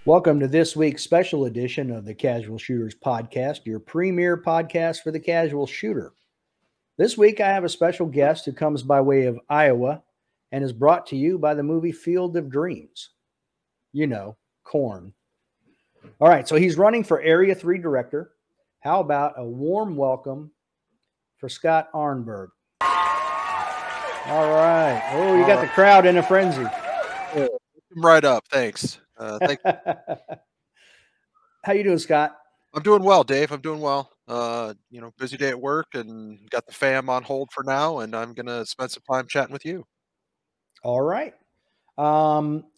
Welcome to this week's special edition of the Casual Shooters Podcast, your premier podcast for the casual shooter. This week, I have a special guest who comes by way of Iowa and is brought to you by the movie Field of Dreams. You know, corn. All right, so he's running for Area 3 Director. How about a warm welcome for Scott Arnburg? All right. Oh, you got the crowd in a frenzy. Right up. Thanks. How you doing, Scott? I'm doing well, Dave. I'm doing well. Busy day at work and got the fam on hold for now, and I'm going to spend some time chatting with you. All right.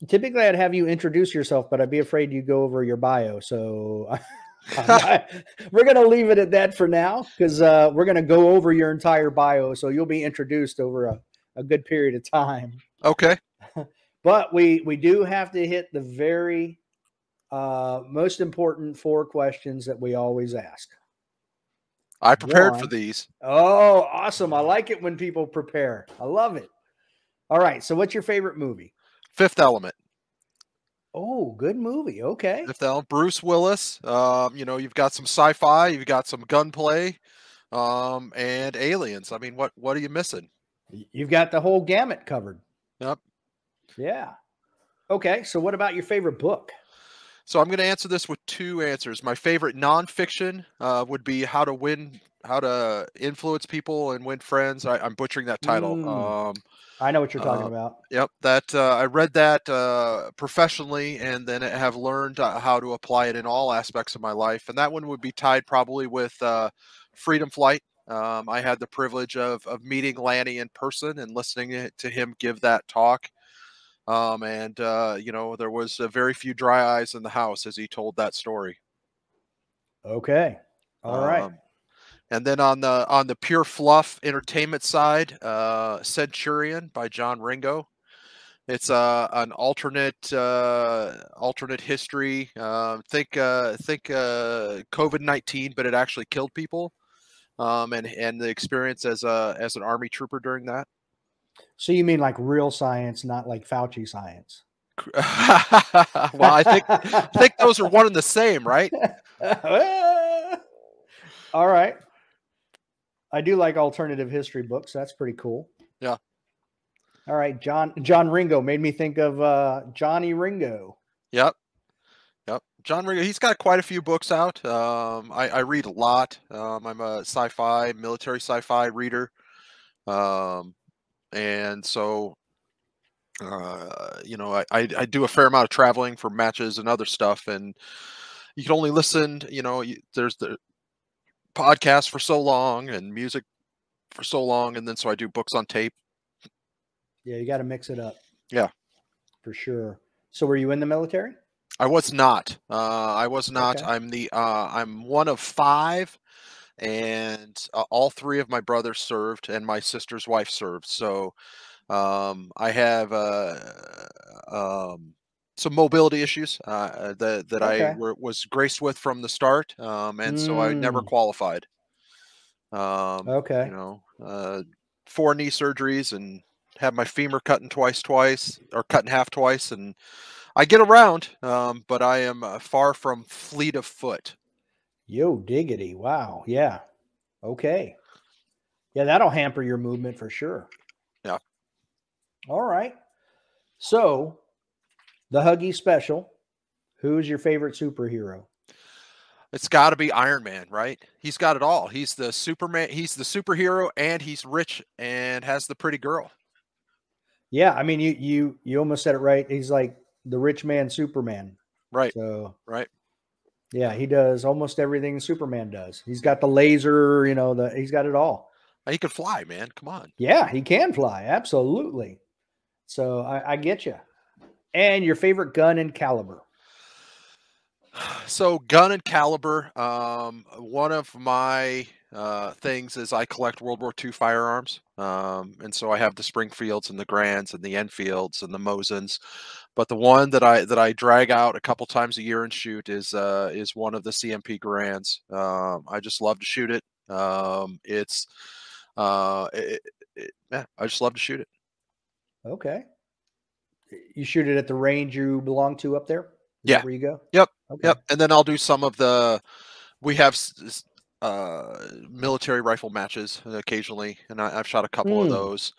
Typically I'd have you introduce yourself, but I'd be afraid you go over your bio. So we're going to leave it at that for now because we're going to go over your entire bio. So you'll be introduced over a good period of time. Okay. But we do have to hit the very most important 4 questions that we always ask. I prepared for these. Oh, awesome. I like it when people prepare. I love it. All right. So what's your favorite movie? Fifth Element. Oh, good movie. Okay. Fifth Element. Bruce Willis. You've got some sci-fi, you've got some gunplay, and aliens. I mean, what are you missing? You've got the whole gamut covered. Yep. Yeah. Okay. So what about your favorite book? So I'm going to answer this with 2 answers. My favorite nonfiction would be How to Influence People and Win Friends. I'm butchering that title. I know what you're talking about. Yep. That I read that professionally, and then I have learned how to apply it in all aspects of my life. And that one would be tied probably with Freedom Flight. I had the privilege of meeting Lanny in person and listening to him give that talk. There was very few dry eyes in the house as he told that story. Okay. All right. And then on the pure fluff entertainment side, Centurion by John Ringo. It's an alternate history. Think COVID-19, but it actually killed people. And the experience as an Army trooper during that. So you mean like real science, not like Fauci science? Well, I think those are one and the same, right? All right. I do like alternative history books. That's pretty cool. Yeah. All right. John Ringo made me think of Johnny Ringo. Yep. John Ringo, he's got quite a few books out. I read a lot. I'm a military sci-fi reader. And so, I do a fair amount of traveling for matches and other stuff, and you can only listen, there's the podcast for so long and music for so long. And then, so I do books on tape. Yeah. You got to mix it up. Yeah, for sure. So were you in the military? I was not. Okay. I'm one of 5. And all 3 of my brothers served, and my sister's wife served. So I have some mobility issues that Okay. I was graced with from the start, and so I never qualified. Okay. 4 knee surgeries and had my femur cut in half twice, and I get around, but I am far from fleet of foot. Yo, diggity. Wow. Yeah. Okay. Yeah, that'll hamper your movement for sure. Yeah. All right. So, the Huggy Special. Who's your favorite superhero? It's got to be Iron Man, right? He's got it all. He's the Superman. He's the superhero, and he's rich and has the pretty girl. Yeah, I mean, you almost said it right. He's like the rich man Superman. Right. So, right. Yeah, he does almost everything Superman does. He's got the laser, he's got it all. He can fly, man. Come on. Yeah, he can fly. Absolutely. So I get you. And your favorite gun and caliber? So gun and caliber. One of my things is I collect World War II firearms. And so I have the Springfields and the Grands and the Enfields and the Mosins. But the one that I drag out a couple times a year and shoot is one of the CMP Grands. I just love to shoot it. I just love to shoot it. Okay. You shoot it at the range you belong to up there? Is Yeah. that where you go? Yep. Okay. Yep. And then I'll do some of the. We have military rifle matches occasionally, and I've shot a couple of Hmm. those.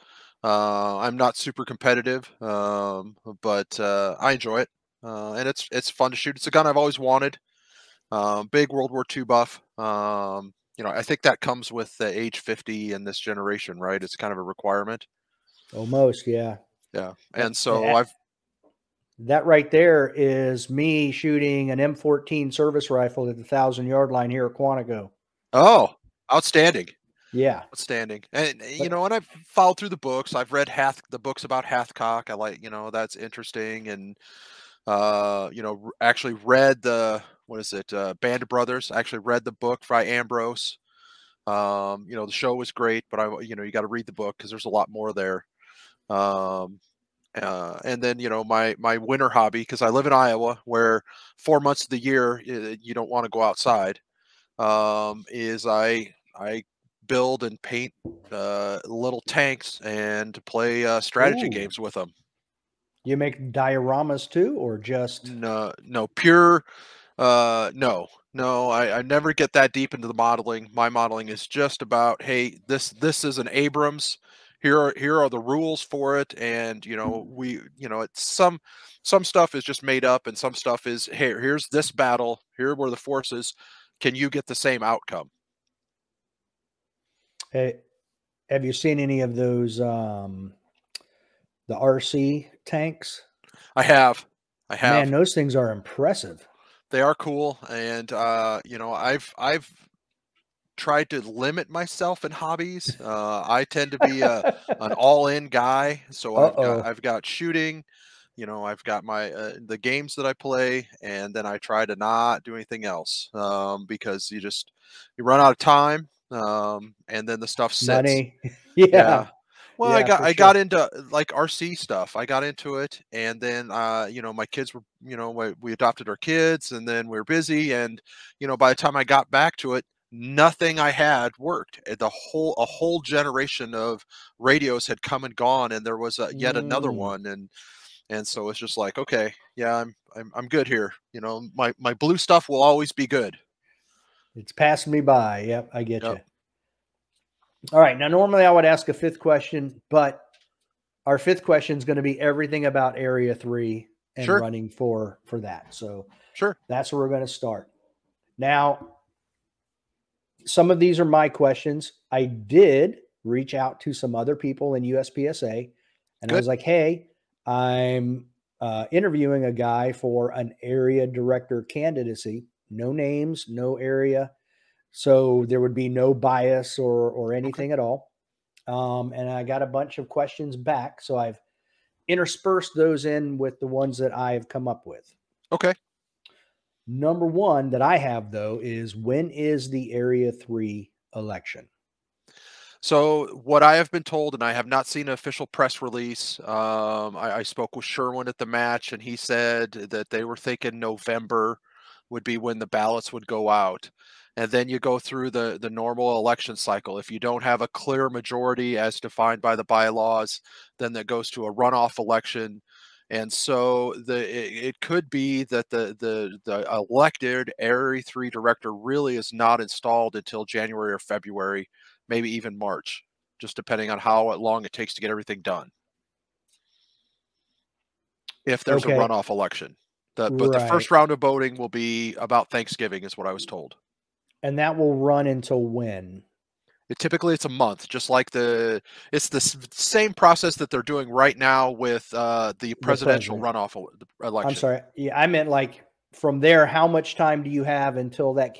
I'm not super competitive, but I enjoy it, and it's fun to shoot. It's a gun I've always wanted. Big World War II buff. I think that comes with the age 50 in this generation, right? It's kind of a requirement. Almost, yeah. Yeah, That, and so that I've. that right there is me shooting an M14 service rifle at the 1,000-yard line here at Quantico. Oh, outstanding. Yeah. Outstanding. And But and I've followed through the books. I've read the books about Hathcock. I like, that's interesting. And actually read the what is it? Band of Brothers. I actually read the book by Ambrose. The show was great, but you got to read the book because there's a lot more there. Um, and then my winter hobby, because I live in Iowa, where 4 months of the year you don't want to go outside. Is I build and paint little tanks and play strategy ooh, games with them. you make dioramas too, or just No, no, pure. No, no. I never get that deep into the modeling. My modeling is just about, hey, this is an Abrams. Here are the rules for it, and it's some stuff is just made up, and some stuff is, hey, here's this battle. Here were the forces. Can you get the same outcome? eh, have you seen any of those the RC tanks? I have. I Man, have. those things are impressive. They are cool, and I've tried to limit myself in hobbies. I tend to be an all-in guy, so Uh-oh. I've got shooting, I've got my the games that I play, and then I try to not do anything else, because you run out of time, and then the stuff sits. Money. Yeah. Yeah. Well, Yeah, for I got sure. into like RC stuff. I got into it, and then my kids were, we adopted our kids, and then we were busy, and by the time I got back to it, nothing I had worked. A whole generation of radios had come and gone, and there was yet another Mm, one, and so it's just like, okay, yeah, I'm good here. My blue stuff will always be good. it's passing me by. Yep, I get Yep. you. All right. Now, normally I would ask a fifth question, but our fifth question is going to be everything about Area 3 and Sure. running for that. So Sure. that's where we're going to start. Now, some of these are my questions. I did reach out to some other people in USPSA, and I Good. was like, "Hey, I'm interviewing a guy for an area director candidacy. No names, no area, so there would be no bias or Okay. anything at all." And I got a bunch of questions back, so I've interspersed those in with the ones that I've come up with. Okay. Number one that I have though is when is the Area 3 election? So what I have been told, and I have not seen an official press release. I spoke with Sherwin at the match, and he said that they were thinking November would be when the ballots would go out, and then you go through the normal election cycle. If you don't have a clear majority as defined by the bylaws, then that goes to a runoff election. And so it could be that the elected Area 3 director really is not installed until January or February, maybe even March, just depending on how long it takes to get everything done. If there's a Okay, runoff election, but the right. first round of voting will be about Thanksgiving, is what I was told. And that will run until when? It's a month, just like it's the same process that they're doing right now with the The presidential president. runoff I'm election. sorry. Yeah, I meant like from there, how much time do you have until that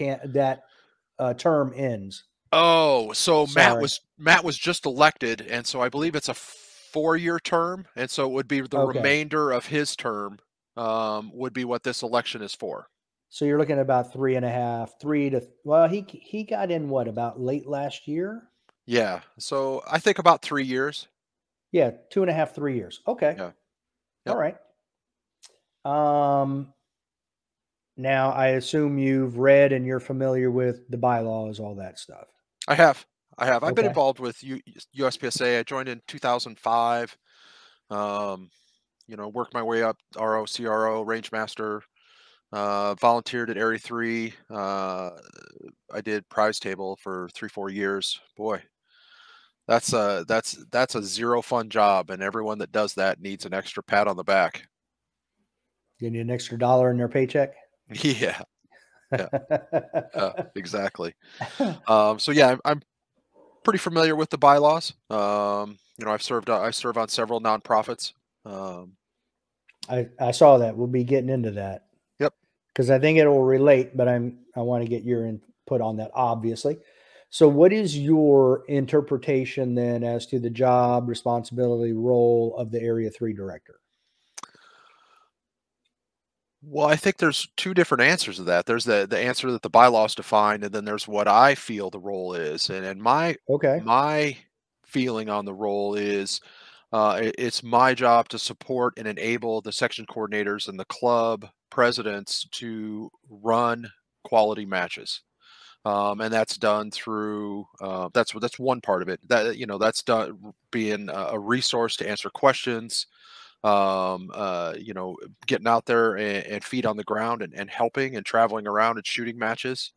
term ends? Oh, so Sorry. Matt was just elected, and so I believe it's a 4-year term, and so it would be the Okay. remainder of his term, would be what this election is for. So you're looking at about three and a half, three to well, he got in what about late last year? Yeah, so I think about 3 years. Yeah, 2.5, 3 years. Okay. Yeah, All yep. right. Um, now I assume you've read and you're familiar with the bylaws, all that stuff. I have, I have. I've been Okay. involved with USPSA. I joined in 2005. Worked my way up RO, CRO, range master. Volunteered at Area 3. I did prize table for 3-4 years. Boy, that's a zero fun job, and everyone that does that needs an extra pat on the back. Getting an extra dollar in their paycheck. Yeah, yeah, exactly. So yeah, I'm pretty familiar with the bylaws. I serve on several nonprofits. Um, I saw that. We'll be getting into that yep. because I think it will relate, but I want to get your input on that, obviously. So, what is your interpretation then as to the job, responsibility, role of the Area 3 director? Well, I think there's two different answers to that. There's the answer that the bylaws define, and then there's what I feel the role is. And Okay. my feeling on the role is it's my job to support and enable the section coordinators and the club presidents to run quality matches. And that's done through that's one part of it. That's done being a resource to answer questions, getting out there and feet on the ground and helping and traveling around and shooting matches.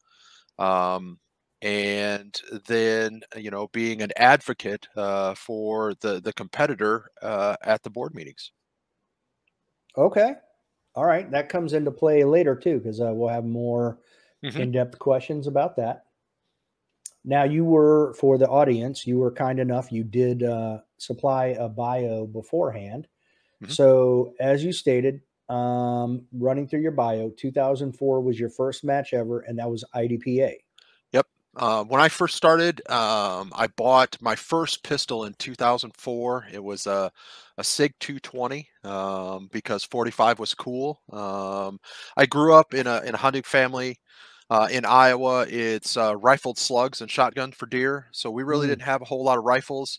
Um, and then, being an advocate for the competitor at the board meetings. Okay. All right. That comes into play later too, because we'll have more Hmm. in-depth questions about that. Now, you were, for the audience, you were kind enough, you did supply a bio beforehand. Hmm. So, as you stated, running through your bio, 2004 was your first match ever, and that was IDPA. Yep. When I first started, I bought my first pistol in 2004. It was a SIG 220 because 45 was cool. I grew up in a hunting family in Iowa. It's rifled slugs and shotgun for deer, so we really Mm, didn't have a whole lot of rifles.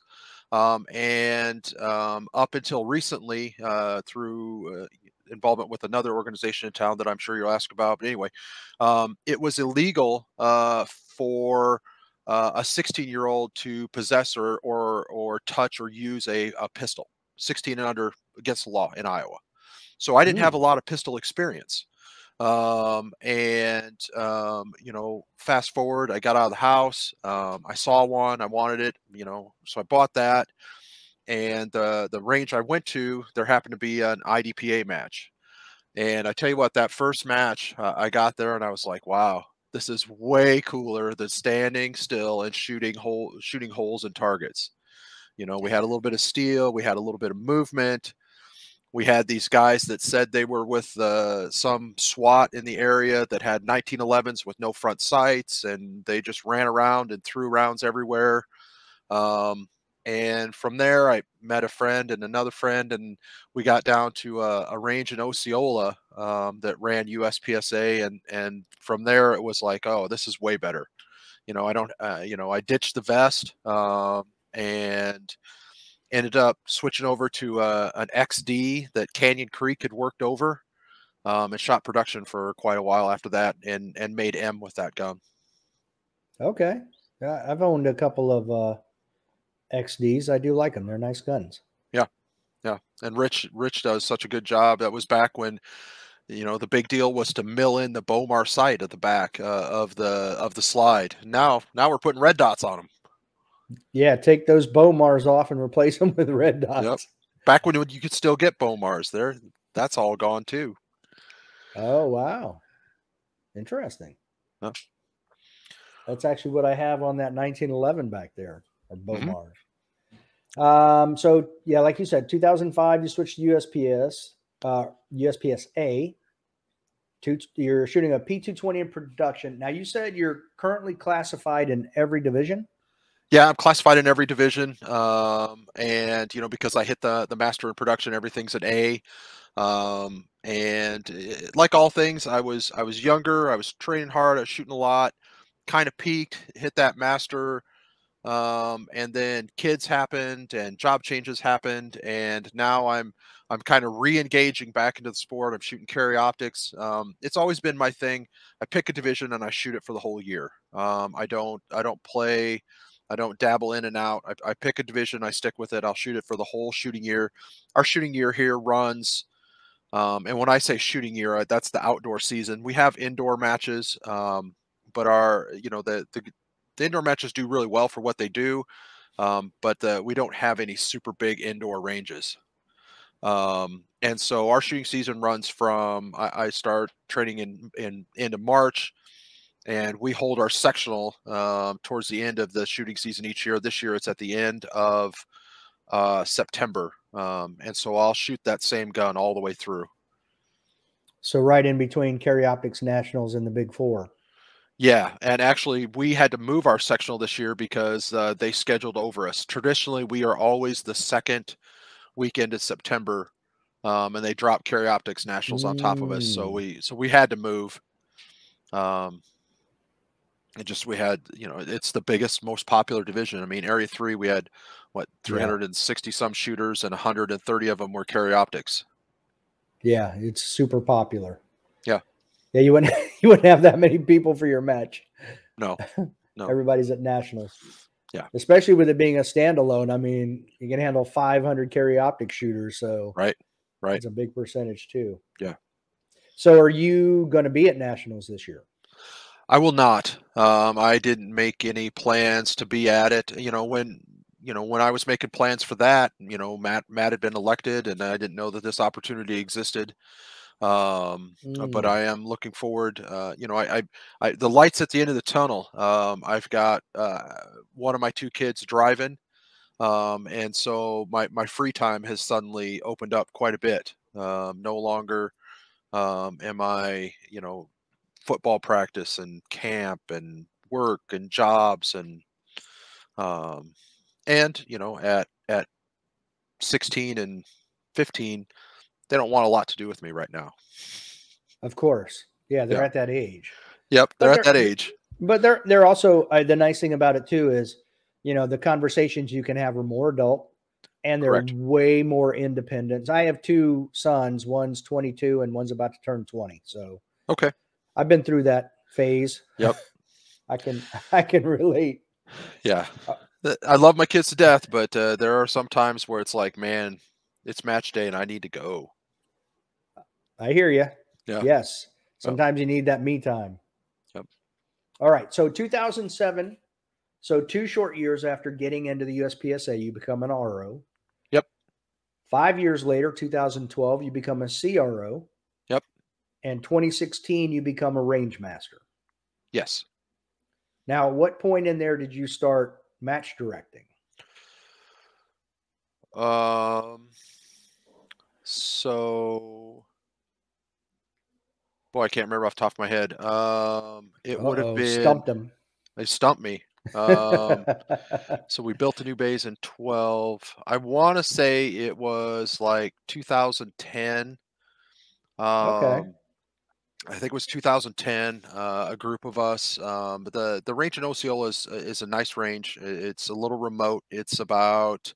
And up until recently, through involvement with another organization in town that I'm sure you'll ask about. But anyway, it was illegal for a 16-year-old to possess or touch or use a pistol. 16 and under against the law in Iowa. So I didn't have a mm. lot of pistol experience. Fast forward, I got out of the house. I saw one, I wanted it, so I bought that. And the range I went to, there happened to be an IDPA match. And I tell you what, that first match, I got there and I was like, wow, this is way cooler than standing still and shooting holes in targets. We had a little bit of steel, we had a little bit of movement. We had these guys that said they were with some SWAT in the area that had 1911s with no front sights, and they just ran around and threw rounds everywhere. Um, and from there, I met a friend and another friend, and we got down to a range in Osceola that ran USPSA, and from there it was like, oh, this is way better. I don't, I ditched the vest and ended up switching over to an XD that Canyon Creek had worked over, and shot production for quite a while after that, and made M with that gun. Okay. I've owned a couple of XDs. I do like them. They're nice guns. Yeah, yeah. And Rich does such a good job. That was back when the big deal was to mill in the Bomar sight at the back of the slide. Now we're putting red dots on them. Yeah, take those Bomars off and replace them with red Yep. dots. Back when you could still get Bomars there, that's all gone too. Oh, wow. Interesting. Yep. That's actually what I have on that 1911 back there, or Hmm. Bomar. So yeah, like you said, 2005, you switched to USPSA. You're shooting a P220 in production. Now, you said you're currently classified in every division. Yeah, I'm classified in every division, and because I hit the master in production, everything's an A. Like all things, I was younger, I was training hard, I was shooting a lot, kind of peaked, hit that master, and then kids happened and job changes happened, and now I'm kind of re-engaging back into the sport. I'm shooting carry optics. It's always been my thing. I pick a division and I shoot it for the whole year. I don't play. I don't dabble in and out. I pick a division, I stick with it. I'll shoot it for the whole shooting year. Our shooting year here runs And when I say shooting year, that's the outdoor season. We have indoor matches, but our, the indoor matches do really well for what they do. But we don't have any super big indoor ranges. And so our shooting season runs from I start training in end of March, and we hold our sectional towards the end of the shooting season each year. This year it's at the end of September, and so I'll shoot that same gun all the way through. So right in between Carry Optics Nationals and the Big Four. Yeah, and actually we had to move our sectional this year because they scheduled over us. Traditionally, we are always the second weekend in September, and they drop Carry Optics Nationals on top of us. So we had to move. We had, it's the biggest, most popular division. I mean, Area 3, we had, 360 some shooters, and 130 of them were Carry Optics. Yeah, it's super popular. Yeah. Yeah, you wouldn't have that many people for your match. No. Everybody's at Nationals. Yeah. Especially with it being a standalone. I mean, you can handle 500 Carry Optic shooters, so right. It's a big percentage too. Yeah. So are you going to be at Nationals this year? I will not. I didn't make any plans to be at it. When I was making plans for that, Matt had been elected, and I didn't know that this opportunity existed. But I am looking forward. The lights at the end of the tunnel. I've got one of my two kids driving, and so my free time has suddenly opened up quite a bit. No longer am I, football practice and camp and work and jobs at 16 and 15, they don't want a lot to do with me right now. Of course. Yeah, they're at that age. Yep, they're at that age. But they're also the nice thing about it too is, the conversations you can have are more adult, and they're Correct. way more independent. I have two sons, one's 22 and one's about to turn 20. So okay, I've been through that phase. Yep. I can relate. Yeah. I love my kids to death, but there are some times where it's like, man, it's match day and I need to go. I hear you. Yeah. Yes. Sometimes you need that me time. Yep. All right. So 2007. So 2 short years after getting into the USPSA, you become an RO. Yep. 5 years later, 2012, you become a CRO. Yep. And 2016, you become a range master. Yes. Now, at what point in there did you start match directing? So, boy, I can't remember off the top of my head. It would have been stumped him. They stumped me. So we built the new bays in 12. I want to say it was like 2010. Okay. I think it was 2010. A group of us. But the range in Osceola is a nice range. It's a little remote. It's about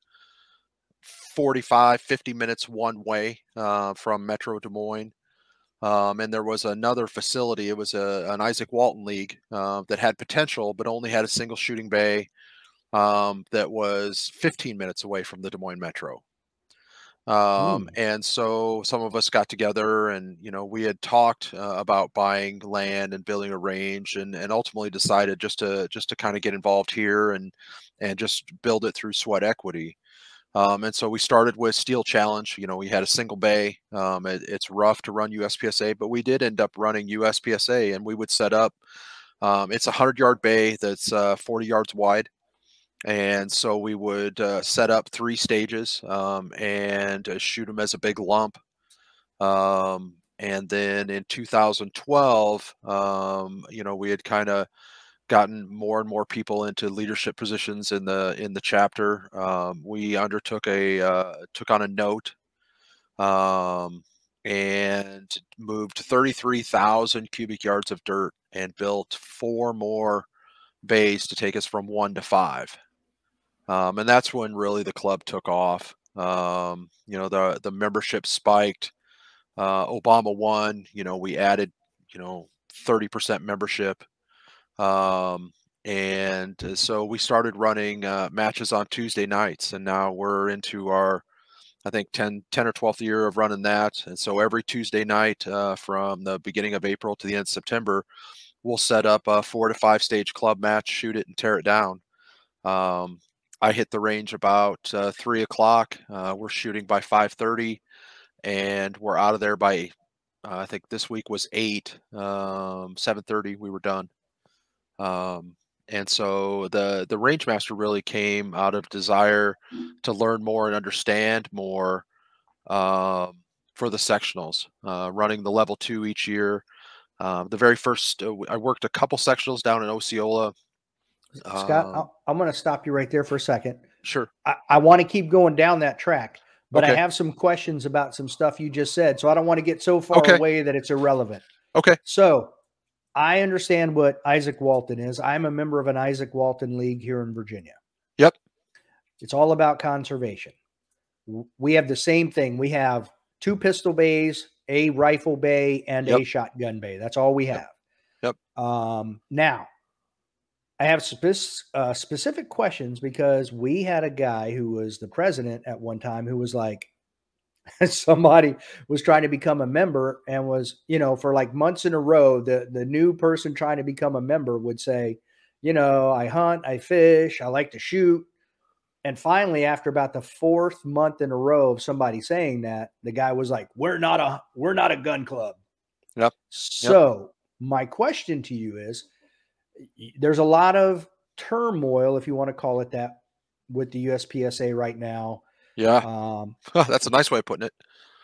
45, 50 minutes one way from Metro Des Moines. And there was another facility. It was an Isaac Walton League that had potential, but only had a single shooting bay that was 15 minutes away from the Des Moines Metro. And so some of us got together, and we had talked about buying land and building a range, and ultimately decided just to kind of get involved here and just build it through sweat equity. And so we started with Steel Challenge. We had a single bay. It's rough to run USPSA, but we did end up running USPSA, and we would set up. It's a 100-yard bay that's 40 yards wide. And so we would set up 3 stages and shoot them as a big lump. And then in 2012, we had kind of gotten more and more people into leadership positions in the chapter. We undertook took on a note and moved 33,000 cubic yards of dirt and built 4 more bays to take us from 1 to 5. And that's when really the club took off. The membership spiked. Obama won. We added 30% membership. And so we started running matches on Tuesday nights, and now we're into our I think 10 or 12th year of running that. And so every Tuesday night from the beginning of April to the end of September, we'll set up a 4 to 5 stage club match, shoot it and tear it down. I hit the range about 3 o'clock. We're shooting by 5:30, and we're out of there by I think this week was 8. 7:30 we were done. And so the range master really came out of desire to learn more and understand more for the sectionals. Running the level 2 each year. The very first, I worked a couple sectionals down in Osceola. Scott, I'm going to stop you right there for a second. Sure. I want to keep going down that track, but I Okay. have some questions about some stuff you just said. So I don't want to get so far Okay. away that it's irrelevant. Okay. So I understand what Isaac Walton is. I'm a member of an Isaac Walton league here in Virginia. Yep. It's all about conservation. We have the same thing. We have 2 pistol bays, a rifle bay, and Yep. a shotgun bay. That's all we have. Yep. Now, I have specific questions because we had a guy who was the president at one time who was like, somebody was trying to become a member and was, for like months in a row, the new person trying to become a member would say, I hunt, I fish, I like to shoot. And finally, after about the 4th month in a row of somebody saying that, the guy was like, we're not a gun club. Yep. So my question to you is, there's a lot of turmoil, if you want to call it that, with the USPSA right now. Yeah. That's a nice way of putting it.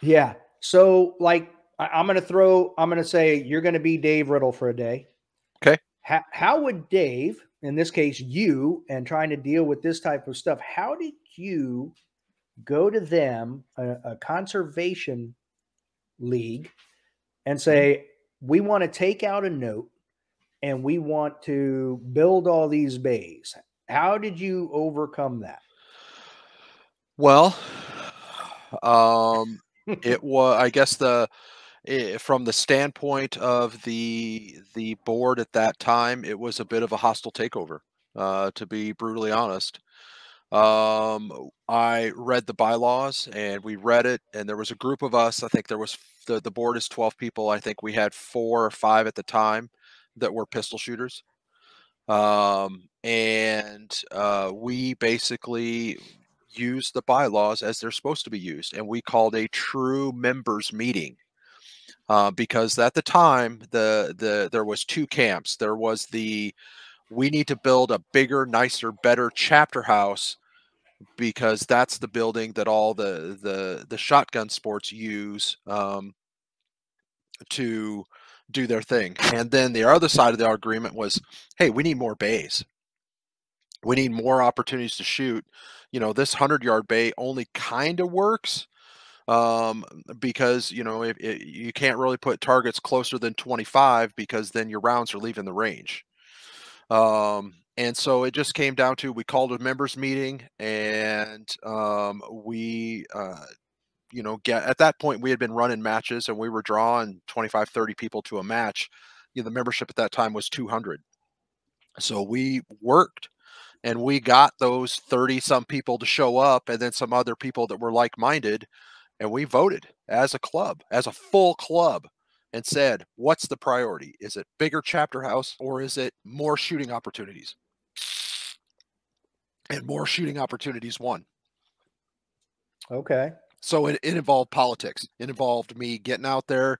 Yeah. So like, I'm going to say you're going to be Dave Riddle for a day. Okay. How would Dave, in this case, you, and trying to deal with this type of stuff, how did you go to them, a conservation league, and say, we want to take out a note and we want to build all these bays? How did you overcome that? Well, it was, I guess from the standpoint of the board at that time, it was a bit of a hostile takeover, to be brutally honest. I read the bylaws and we read it, and there was a group of us. I think there was the board is 12 people. I think we had 4 or 5 at the time that were pistol shooters. And we basically used the bylaws as they're supposed to be used, and we called a true members meeting. Because at the time, there was 2 camps. There was we need to build a bigger, nicer, better chapter house because that's the building that all the shotgun sports use to do their thing. And then the other side of the agreement was, hey, we need more bays. We need more opportunities to shoot. This 100-yard bay only kind of works because if you can't really put targets closer than 25 because then your rounds are leaving the range. And so it just came down to, we called a members meeting, and we at that point we had been running matches and we were drawing 25, 30 people to a match. The membership at that time was 200. So we worked and we got those 30 some people to show up, and then some other people that were like-minded, and we voted as a club, as a full club, and said, what's the priority? Is it bigger chapter house, or is it more shooting opportunities? And more shooting opportunities won. Okay. So it involved politics. It involved me getting out there,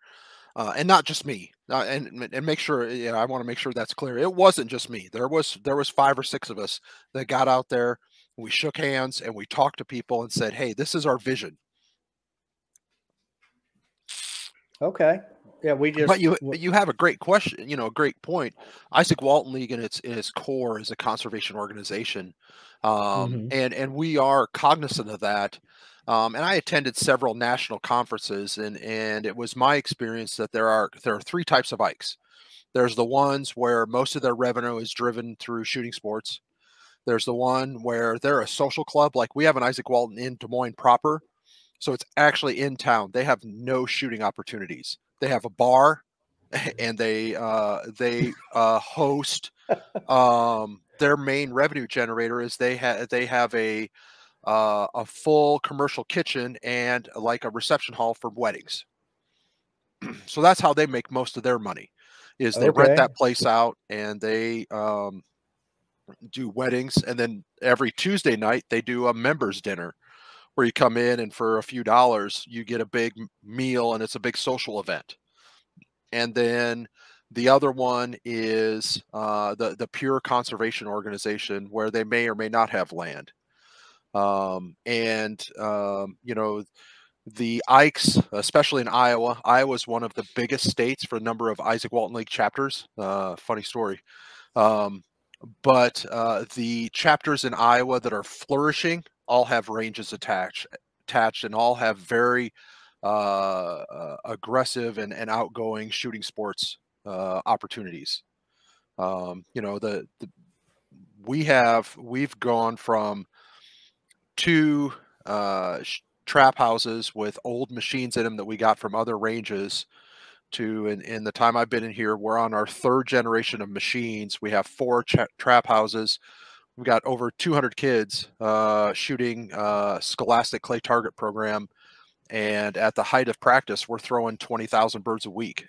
and not just me. And make sure, I want to make sure that's clear. It wasn't just me. There was 5 or 6 of us that got out there. We shook hands and we talked to people and said, "Hey, this is our vision." Okay. Yeah, But you have a great question, a great point. Isaac Walton League in its core is a conservation organization, and we are cognizant of that. And I attended several national conferences, and it was my experience that there are 3 types of Ikes. There's the ones where most of their revenue is driven through shooting sports. There's the one where they're a social club, like we have an Isaac Walton in Des Moines proper, so it's actually in town. They have no shooting opportunities. They have a bar, and they host. Their main revenue generator is they have a a full commercial kitchen and like a reception hall for weddings. So that's how they make most of their money, is they rent Okay. that place out and they do weddings. And then every Tuesday night they do a members dinner where you come in and for a few dollars you get a big meal and it's a big social event. And then the other one is the Pure Conservation Organization, where they may or may not have land. You know, the Ikes, especially in Iowa. Iowa is one of the biggest states for the number of Isaac Walton League chapters. Funny story. Um, but the chapters in Iowa that are flourishing all have ranges attached and all have very aggressive and outgoing shooting sports opportunities. You know, we've gone from two trap houses with old machines in them that we got from other ranges to in the time I've been in here, we're on our third generation of machines. We have four trap houses. We've got over 200 kids shooting Scholastic Clay Target program. And at the height of practice, we're throwing 20,000 birds a week.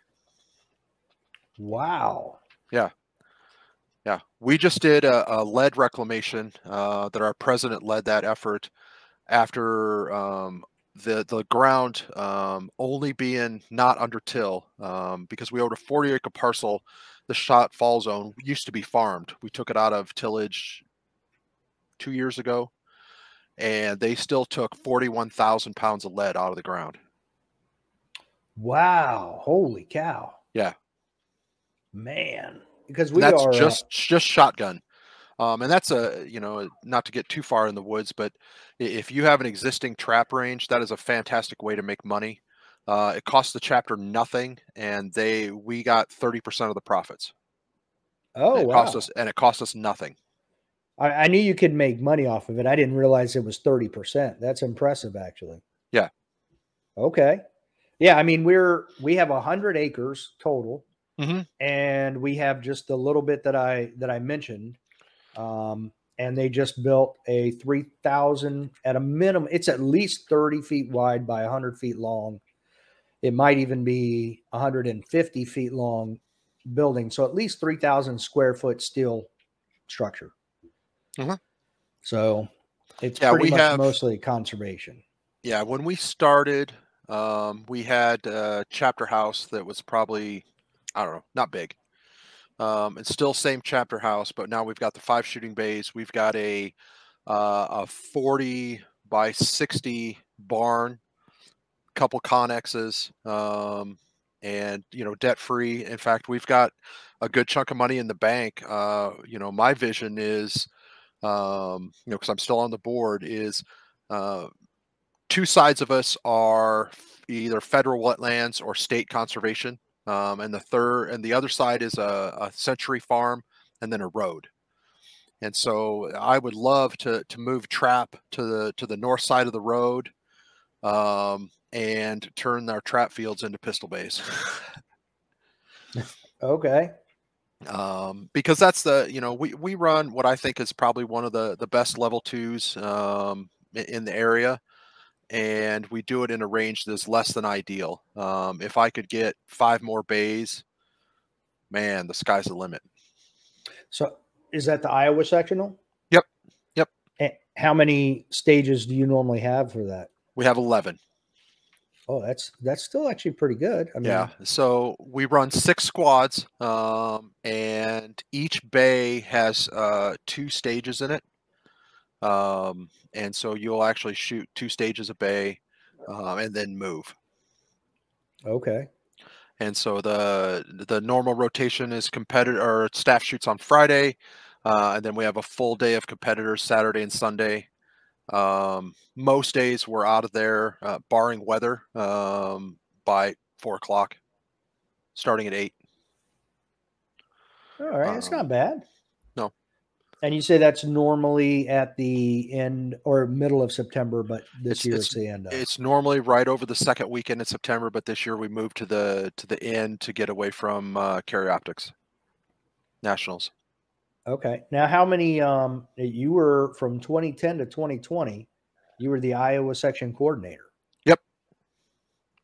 Wow. Yeah. Yeah. We just did a lead reclamation that our president led that effort after the ground only being not under till because we owned a 40-acre parcel. The shot fall zone used to be farmed. We took it out of tillage 2 years ago, and they still took 41,000 pounds of lead out of the ground. Wow. Holy cow. Yeah, Man. Because and we that's are just shotgun. And that's you know, not to get too far in the woods, but if you have an existing trap range, that is a fantastic way to make money. It costs the chapter nothing, and we got 30% of the profits. oh wow. It cost us nothing. I knew you could make money off of it. I didn't realize it was 30%. That's impressive, actually. Yeah. Okay. Yeah, I mean, we have 100 acres total, Mm-hmm. and we have just a little bit that I mentioned. And they just built a 3,000 at a minimum. It's at least 30 feet wide by 100 feet long. It might even be 150 feet long building. So at least 3,000 square foot steel structure. Mm-hmm. So it's Yeah, pretty we much have. mostly conservation. Yeah, when we started, we had a chapter house that was probably, I don't know, not big. It's still same chapter house, but now we've got the 5 shooting bays. We've got a 40 by 60 barn, couple connexes, and you know, debt free. In fact, we've got a good chunk of money in the bank. You know, my vision is, you know, because I'm still on the board, is uh, 2 sides of us are either federal wetlands or state conservation. And the other side is a century farm and then a road. And so I would love to move trap to the north side of the road, and turn our trap fields into pistol bays. Okay. Because that's you know, we run what I think is probably one of the best level 2s in the area. And we do it in a range that's less than ideal. If I could get 5 more bays, man, the sky's the limit. So is that the Iowa sectional? Yep. Yep. And how many stages do you normally have for that? We have 11. Oh, that's still actually pretty good. I mean, Yeah. So we run 6 squads, and each bay has 2 stages in it. And so you'll actually shoot 2 stages a bay, and then move. okay. And so the normal rotation is competitor or staff shoots on Friday, and then we have a full day of competitors Saturday and Sunday. Most days we're out of there, barring weather, by 4 o'clock, starting at 8. All right, it's not bad. No, And you say that's normally at the end or middle of September, but this year it's the end of. it's normally right over the second weekend in September, but this year we moved to the end to get away from Carry Optics Nationals. Okay. Now, how many? You were from 2010 to 2020. You were the Iowa section coordinator. Yep.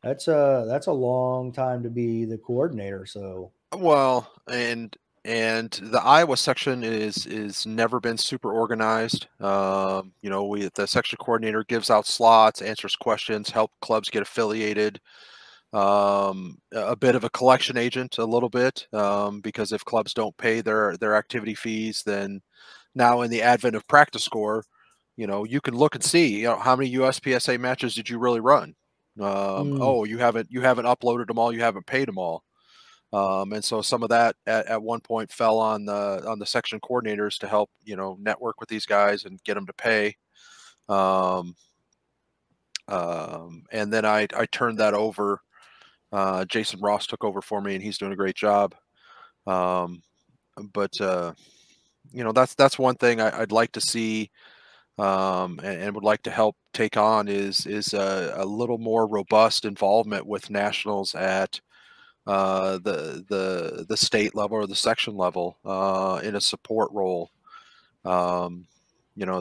That's a long time to be the coordinator. So Well, and the Iowa section is never been super organized. You know, the section coordinator gives out slots, answers questions, help clubs get affiliated. A bit of a collection agent, a little bit, because if clubs don't pay their activity fees, then now in the advent of practice score, you know, you can look and see, you know, how many USPSA matches did you really run? mm, Oh, you haven't uploaded them all, you haven't paid them all. And so some of that at one point fell on the section coordinators to help, you know, network with these guys and get them to pay. Um, and then I turned that over. Jason Ross took over for me, and he's doing a great job. Um, but you know, that's one thing I'd like to see, and would like to help take on is a little more robust involvement with nationals at the state level or the section level, in a support role. Um, you know,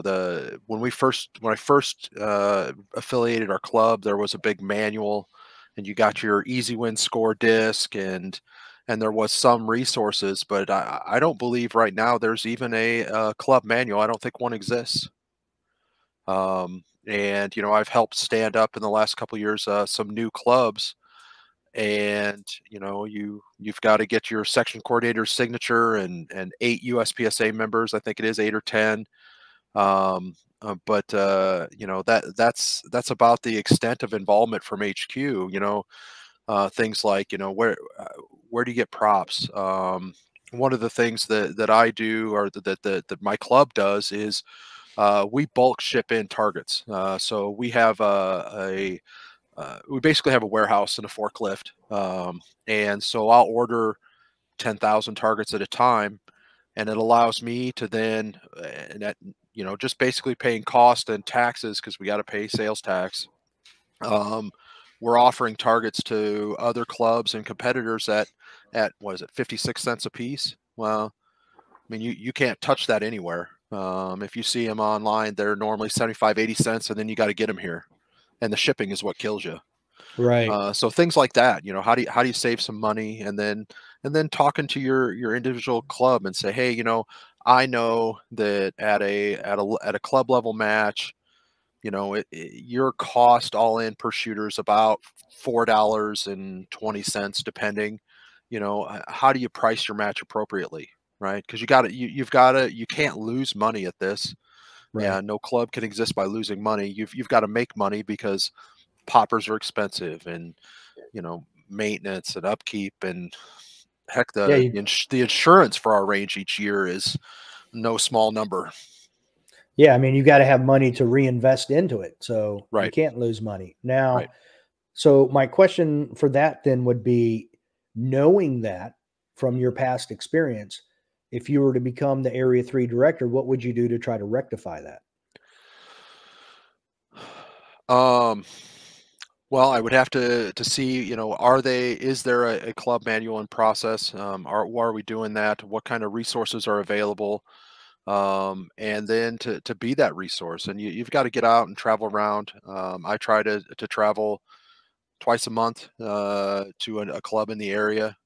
when I first affiliated our club, there was a big manual, and you got your easy win score disc, and there was some resources, but I don't believe right now there's even a club manual. I don't think one exists. And you know, I've helped stand up in the last couple of years some new clubs, and you know, you've got to get your section coordinator's signature and 8 USPSA members. I think it is 8 or 10. But you know, that's about the extent of involvement from HQ. You know, things like, you know, where do you get props? One of the things that I do, or that my club does, is we bulk ship in targets. So we have we basically have a warehouse and a forklift, and so I'll order 10,000 targets at a time, and it allows me to then, and that, you know, just basically paying cost and taxes, because we got to pay sales tax. Um, we're offering targets to other clubs and competitors at what is it, 56 cents a piece? Well, I mean, you can't touch that anywhere. If you see them online, they're normally 75, 80 cents, and then you got to get them here, and the shipping is what kills you. right. So things like that, you know, how do you save some money, and then talking to your individual club and say, hey, you know, I know that at a club level match, you know, your cost all in per shooter is about $4.20, depending. You know, how do you price your match appropriately, right? Because you can't lose money at this. Right. And no club can exist by losing money. You've got to make money, because poppers are expensive, and you know, maintenance and upkeep, and heck, Yeah. the insurance for our range each year is no small number. Yeah. I mean, you got to have money to reinvest into it. So you Right. can't lose money. Right. Now, so my question for that then would be, knowing that from your past experience, if you were to become the Area 3 director, what would you do to try to rectify that? Um, well, I would have to see, you know, is there a club manual in process? Why are we doing that? What kind of resources are available? And then to be that resource, and you've got to get out and travel around. I try to travel twice a month to a club in the area.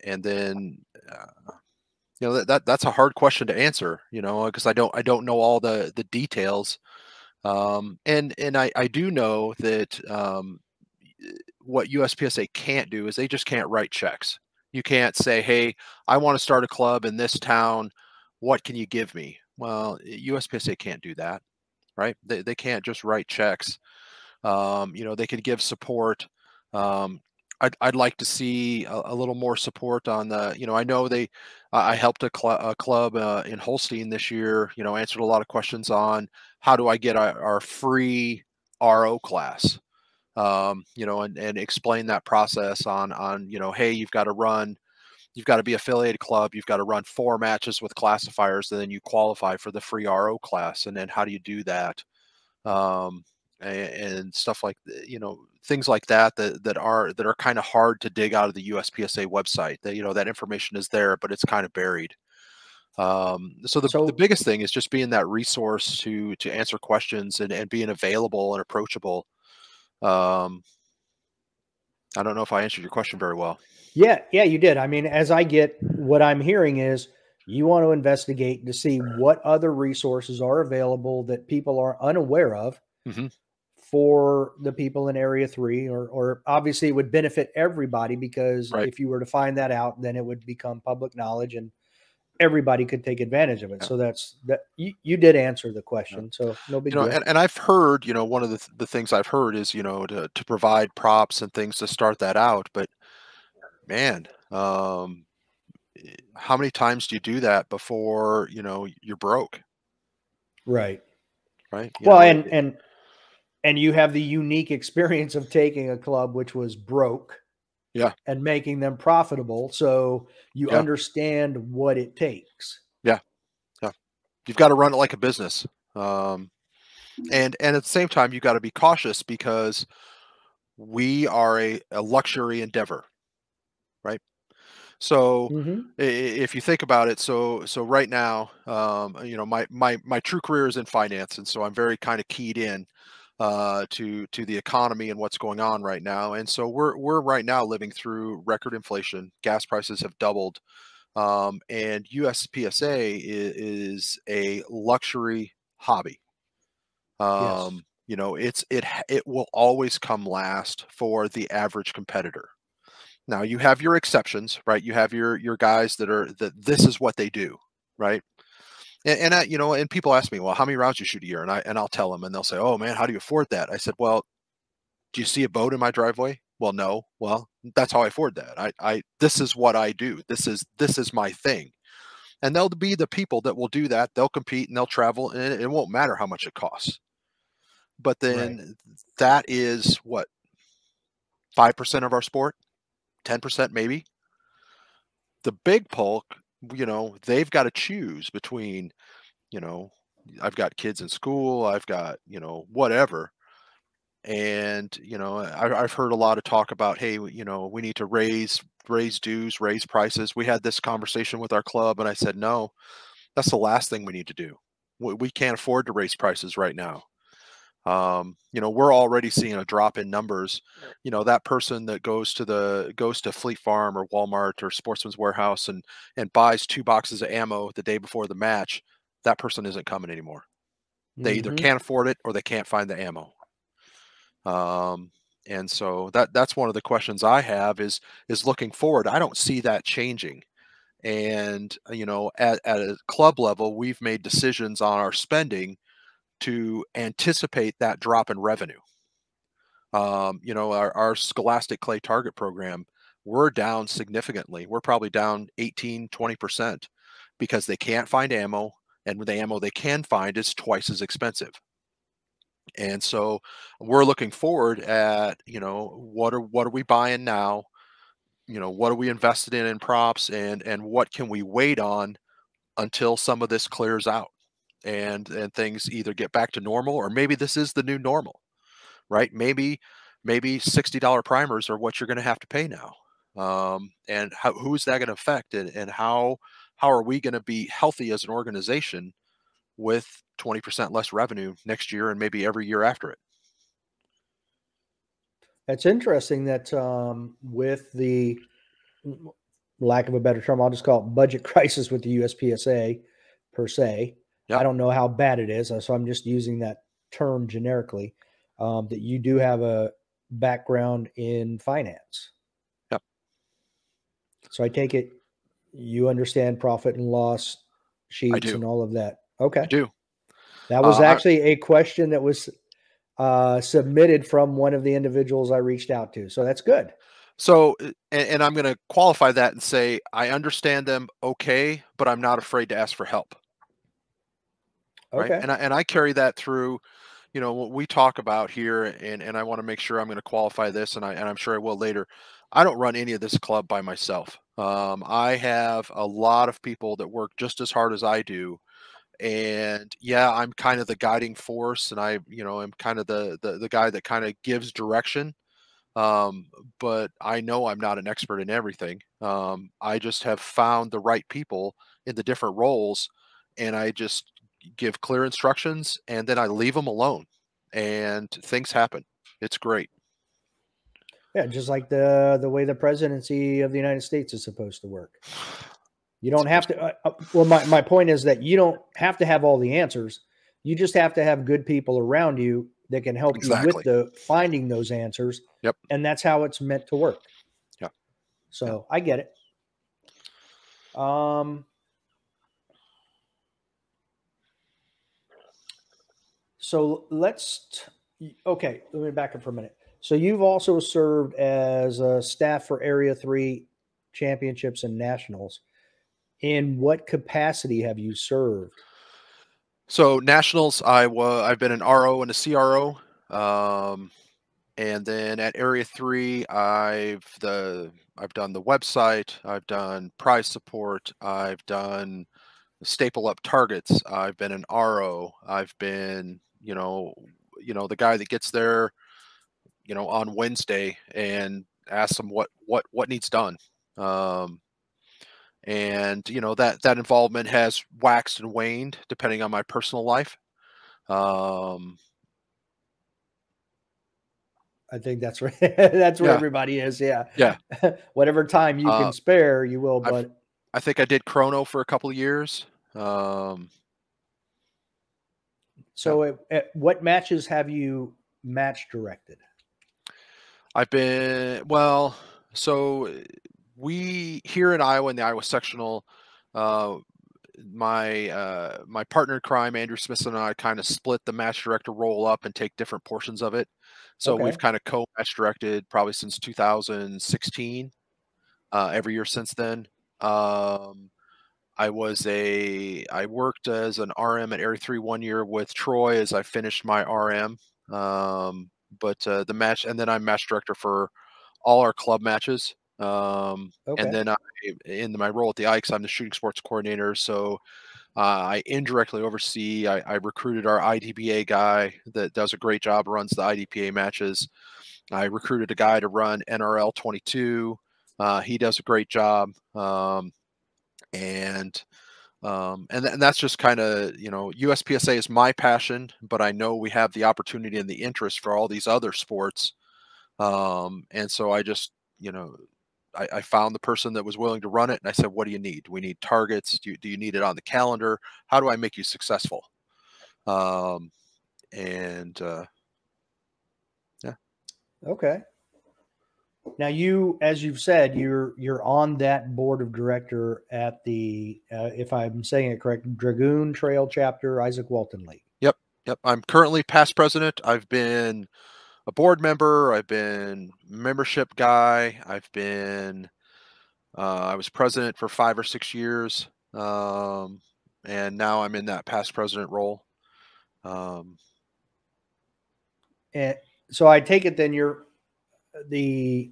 And then you know, that's a hard question to answer, you know, because I don't know all the details. And I do know that what USPSA can't do is they just can't write checks. You can't say, hey, I want to start a club in this town, what can you give me? Well, USPSA can't do that, right? They can't just write checks. You know, they could give support. Um, I'd like to see a little more support on the, you know, I know I helped a club in Holstein this year, you know, answered a lot of questions on how do I get our free RO class, you know, and explain that process on, you know, hey, you've got to be affiliated club, you've got to run 4 matches with classifiers, and then you qualify for the free RO class. And then how do you do that? um, and stuff like you know, things like that are kind of hard to dig out of the USPSA website. That, you know, that information is there, but it's kind of buried. So the So biggest thing is just being that resource to answer questions and being available and approachable. Um, I don't know if I answered your question very well. yeah, yeah, you did. I mean, as I get what I'm hearing is you want to investigate to see what other resources are available that people are unaware of Hmm. for the people in Area 3, or obviously it would benefit everybody because Right. if you were to find that out, then it would become public knowledge and everybody could take advantage of it. Yeah. So that's that you did answer the Yeah. question. So no big deal. And I've heard, one of the things I've heard is, to provide props and things to start that out. But man, how many times do you do that before, you're broke, Right. right? Well, and you have the unique experience of taking a club which was broke Yeah, and making them profitable. So you yeah, understand what it takes. yeah, yeah. You've got to run it like a business. Um, and at the same time, you got to be cautious because we are a luxury endeavor, right? So Hmm. if you think about it, so right now, my true career is in finance, and so I'm very kind of keyed in to the economy and what's going on right now. And so we're right now living through record inflation. Gas prices have doubled, and USPSA is a luxury hobby. Yes. It will always come last for the average competitor. Now you have your exceptions, right? You have your guys that this is what they do, right? And people ask me, well, how many rounds do you shoot a year? And I'll tell them, and they'll say, oh man, how do you afford that? I said, well, do you see a boat in my driveway? Well, no. Well, that's how I afford that. I this is what I do. This is my thing. And they'll be the people that will do that. They'll compete and they'll travel, and it won't matter how much it costs. But Right. then that is what, 5% of our sport, 10% maybe. The big bulk, they've got to choose between, you know, I've got kids in school, I've got, whatever. And, I've heard a lot of talk about, hey, we need to raise dues, raise prices. We had this conversation with our club, and I said, no, that's the last thing we need to do. We can't afford to raise prices right now. We're already seeing a drop in numbers. That person that goes to Fleet Farm or Walmart or Sportsman's Warehouse and buys 2 boxes of ammo the day before the match, that person isn't coming anymore. They either Hmm. can't afford it or they can't find the ammo. Um, and so that's one of the questions I have is looking forward. I don't see that changing. And at a club level, we've made decisions on our spending to anticipate that drop in revenue. Our Scholastic Clay Target program, we're down significantly. We're probably down 18-20% because they can't find ammo, and the ammo they can find is twice as expensive. And so we're looking forward at, what are we buying now? What are we invested in props, and what can we wait on until some of this clears out and things either get back to normal, or maybe this is the new normal, right? Maybe $60 primers are what you're going to have to pay now. And who is that going to affect, and how are we going to be healthy as an organization with 20% less revenue next year and maybe every year after it? That's interesting that with the lack of a better term, I'll just call it budget crisis with the USPSA per se. I Yep. don't know how bad it is, so I'm just using that term generically. That you do have a background in finance, Yep. so I take it you understand profit and loss I sheets do. and all of that. I Okay, do. that was I actually a question that was submitted from one of the individuals I reached out to, so that's good. So, and I'm going to qualify that and say I understand them okay, but I'm not afraid to ask for help, right? Okay. And I carry that through, what we talk about here, and I want to make sure I'm going to qualify this, and I'm sure I will later. I don't run any of this club by myself. I have a lot of people that work just as hard as I do, and yeah, I'm kind of the guiding force, and I'm kind of the guy that kind of gives direction. Um, but I know I'm not an expert in everything. I just have found the right people in the different roles, and I just give clear instructions, and then I leave them alone, and things happen. It's great. Yeah, just like the way the presidency of the United States is supposed to work. You don't have to. Well, my point is that you don't have to have all the answers. You just have to have good people around you that can help you with Exactly. the finding those answers, Yep. and that's how it's meant to work. Yeah. Yeah. So I get it. Um, so okay, let me back up for a minute. So you've also served as a staff for Area 3 championships and nationals. In what capacity have you served? So nationals, I've been an RO and a CRO. Um, and then at Area 3, I've done the website, I've done prize support, I've done staple up targets, I've been an RO, I've been, the guy that gets there, on Wednesday and asks them what needs done. Um, and that involvement has waxed and waned depending on my personal life. Um, I think that's right. That's where yeah, everybody is. Yeah. yeah. Whatever time you can Uh, spare, you will. I've But I think I did chrono for a couple of years. Yeah, so, at what matches have you match directed? I've been well. So we here in Iowa in the Iowa sectional, uh, my partner in crime, Andrew Smith, and I kind of split the match director role up and take different portions of it. So we've Okay. kind of co-match directed probably since 2016. Every year since then. Um, I worked as an RM at Area 3 one year with Troy as I finished my RM. But the match, and then I'm match director for all our club matches. And Okay. then in my role at the Ikes, I'm the shooting sports coordinator. So I indirectly oversee. I recruited our IDPA guy that does a great job, runs the IDPA matches. I recruited a guy to run NRL 22. He does a great job. And and that's just kind of, USPSA is my passion, but I know we have the opportunity and the interest for all these other sports. And so I just, I found the person that was willing to run it, and I said, what do you need? Do we need targets? Do you need it on the calendar? How do I make you successful? Um, and Yeah. Okay. Now, as you've said, you're on that board of director at the, if I'm saying it correct, Dragoon Trail Chapter, Isaac Walton League. Yep. Yep. I'm currently past president. I've been a board member. I've been membership guy. I was president for 5 or 6 years, and now I'm in that past president role. Um, And so I take it then the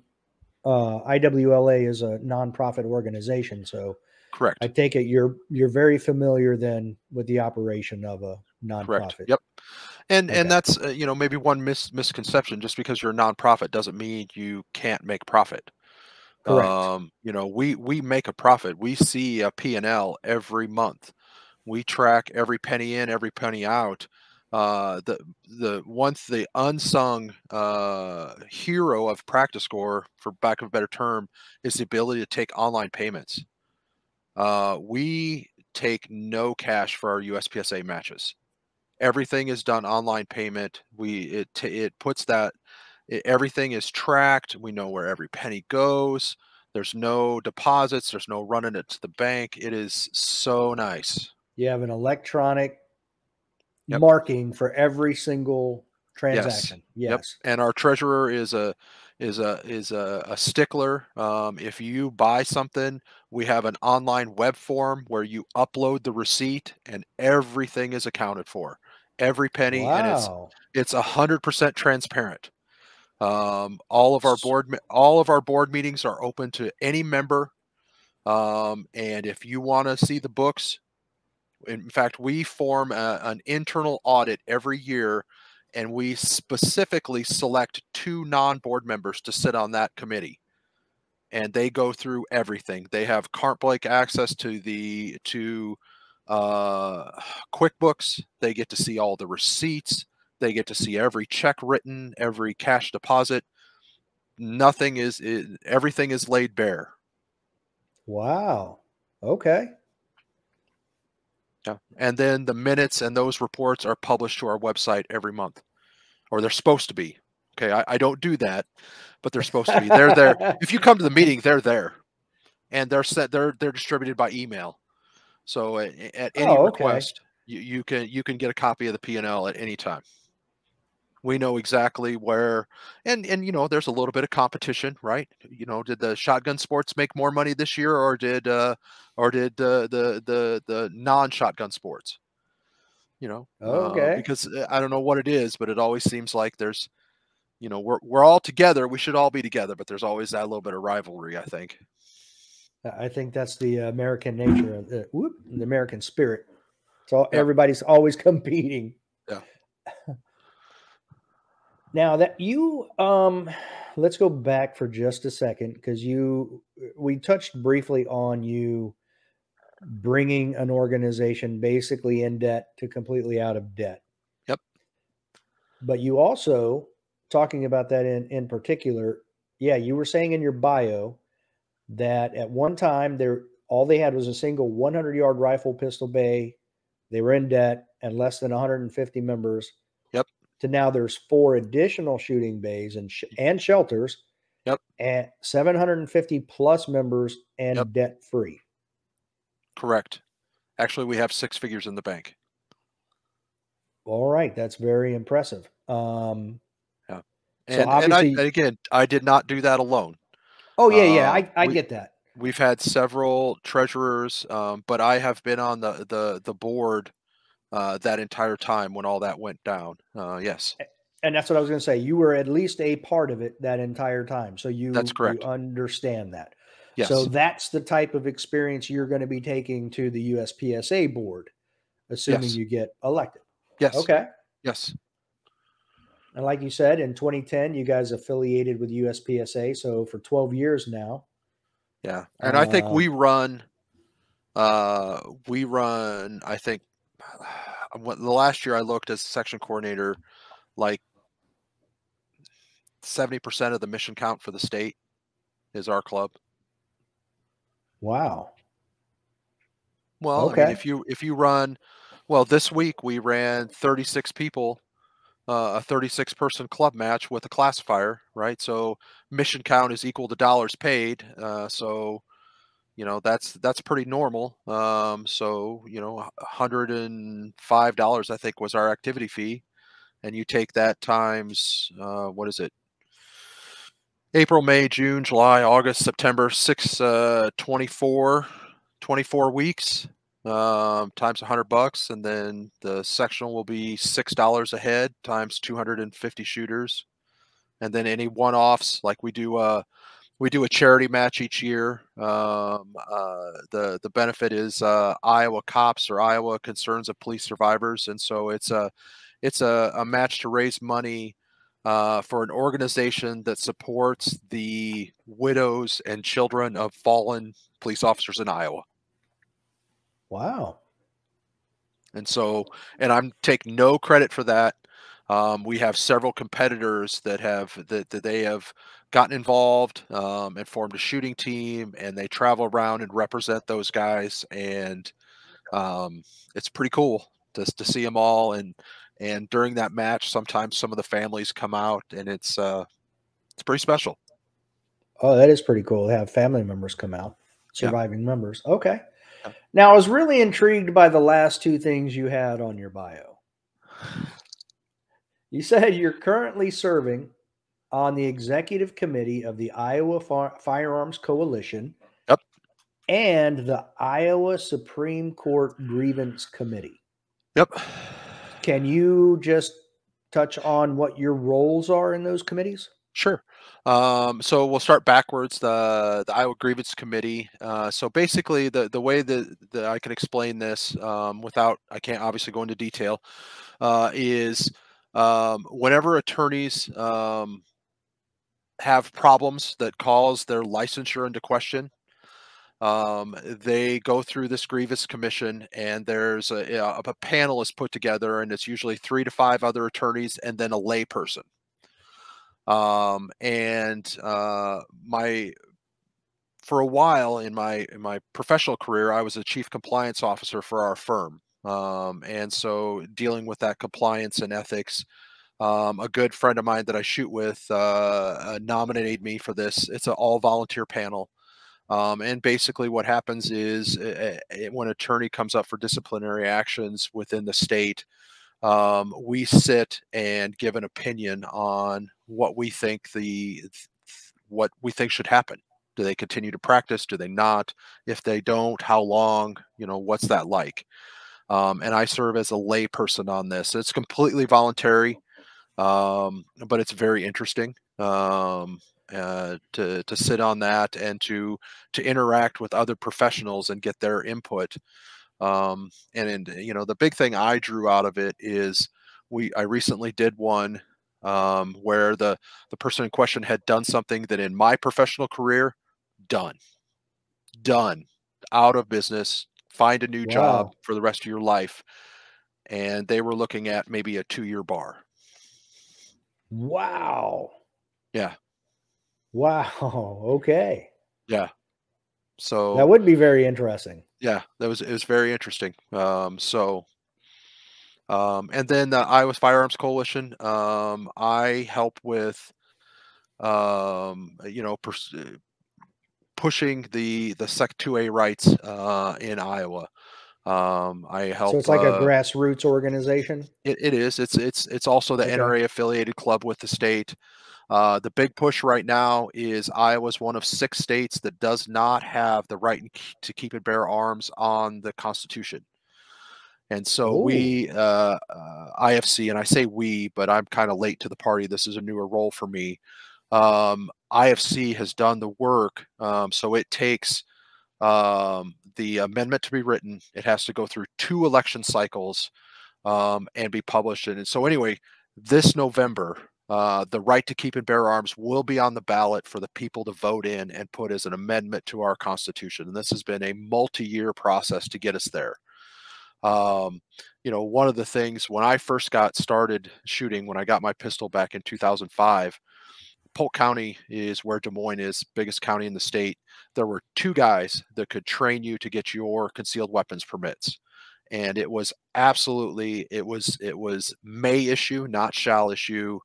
IWLA is a nonprofit organization. So I correct, take it you're very familiar then with the operation of a correct. nonprofit. Yep. And Okay. that's maybe one misconception. Just because you're a nonprofit doesn't mean you can't make profit. Correct. We make a profit. We see a P&L every month. We track every penny in, every penny out. The unsung hero of Practice Score, for lack of a better term, is the ability to take online payments. We take no cash for our USPSA matches. Everything is done online payment. It puts that everything is tracked. We know where every penny goes. There's no deposits. There's no running it to the bank. It is so nice. You have an electronic Yep. marking for every single Yes. transaction. Yep. Yes. And our treasurer is a stickler. If you buy something, we have an online web form where you upload the receipt, and everything is accounted for, every penny, and Wow. it's 100% transparent. All of our board meetings are open to any member. And if you want to see the books, in fact, we form an internal audit every year, and we specifically select 2 non-board members to sit on that committee. And they go through everything. They have carte blanche access to the QuickBooks. They get to see all the receipts. They get to see every check written, every cash deposit. Everything is laid bare. Wow. Okay. Yeah. And then the minutes and those reports are published to our website every month, or they're supposed to be. Okay, I don't do that, but they're supposed to be. They're there. If you come to the meeting, they're there, and they're distributed by email. So at any Oh, okay. request, you can get a copy of the P&L at any time. We know exactly where, and there's a little bit of competition, right? Did the shotgun sports make more money this year, or did the non-shotgun sports? Okay. Because I don't know what it is, but it always seems like there's, we're all together. We should all be together, but there's always that little bit of rivalry, I think. I think that's the American nature of the American spirit. So Yeah. everybody's always competing. Yeah. Now that you let's go back for just a second, because we touched briefly on you bringing an organization basically in debt to completely out of debt. Yep. But you also, talking about that in particular, yeah, you were saying in your bio that at one time all they had was a single 100-yard rifle pistol bay. They were in debt and less than 150 members. Yep. To now there's 4 additional shooting bays and shelters. Yep. And 750 plus members and Yep. debt free. Correct. Actually, we have 6 figures in the bank. All right, that's very impressive. Yeah. So And obviously, again, I did not do that alone. oh yeah, I get that. We've had several treasurers, but I have been on the board that entire time when all that went down. Yes. And that's what I was going to say. You were at least a part of it that entire time. So That's correct. You understand that. Yes. So that's the type of experience you're going to be taking to the USPSA board, assuming Yes. you get elected. Yes. Okay. Yes. And like you said, in 2010, you guys affiliated with USPSA. So for 12 years now. Yeah. And I think we run, I think the last year I looked as section coordinator, like 70% of the mission count for the state is our club. Wow. Well, okay. I mean, if you run, well, this week we ran 36 people, a 36-person club match with a classifier, right? So mission count is equal to dollars paid. So that's pretty normal. So $105 I think was our activity fee, and you take that times what is it? April, May, June, July, August, September, 24 weeks times $100, and then the sectional will be $6 a head times 250 shooters, and then any one-offs, like we do a charity match each year. The benefit is Iowa Cops, or Iowa Concerns of Police Survivors, and so it's a match to raise money for an organization that supports the widows and children of fallen police officers in Iowa. Wow. And so, and I'm take no credit for that. We have several competitors that they have gotten involved and formed a shooting team, and they travel around and represent those guys. And it's pretty cool to see them all. And during that match, sometimes some of the families come out, and it's pretty special. Oh, that is pretty cool to have family members come out, surviving members. Okay. Yeah. Now, I was really intrigued by the last 2 things you had on your bio. You said you're currently serving on the executive committee of the Iowa Firearms Coalition. Yep. And the Iowa Supreme Court Grievance Committee. Yep. Can you just touch on what your roles are in those committees? Sure. So we'll start backwards. The Iowa Grievance Committee. So basically, the way that I can explain this without, I can't obviously go into detail, is Whenever attorneys have problems that cause their licensure into question, they go through this grievance commission, and there's a panel is put together, and it's usually 3 to 5 other attorneys and then a lay person. My for a while in my professional career, I was a chief compliance officer for our firm. And so dealing with that compliance and ethics, a good friend of mine that I shoot with nominated me for this. It's an all volunteer panel. And basically what happens is when an attorney comes up for disciplinary actions within the state, we sit and give an opinion on what we think should happen. Do they continue to practice? Do they not? If they don't, how long? What's that like? And I serve as a lay person on this. It's completely voluntary, but it's very interesting to sit on that and to interact with other professionals and get their input. And the big thing I drew out of it is I recently did one where the person in question had done something that in my professional career, done, out of business, find a new job Wow. for the rest of your life. And they were looking at maybe a 2-year bar. Wow. Yeah. Wow. Okay. Yeah. So That would be very interesting. yeah, it was very interesting. And then the Iowa Firearms Coalition, I help with, pushing the Sec 2A rights in Iowa. I So help. it's like a grassroots organization. It is. It's also the Okay. NRA affiliated club with the state. The big push right now is Iowa's one of 6 states that does not have the right to keep and bear arms on the Constitution. And so we, IFC, and I say we, but I'm kind of late to the party. This is a newer role for me. IFC has done the work. So it takes the amendment to be written. It has to go through 2 election cycles and be published. And so anyway, this November, the right to keep and bear arms will be on the ballot for the people to vote in and put as an amendment to our Constitution. And this has been a multi-year process to get us there. One of the things when I first got started shooting, when I got my pistol back in 2005, Polk County is where Des Moines is, biggest county in the state. There were 2 guys that could train you to get your concealed weapons permits. And it was absolutely, it was may issue, not shall issue.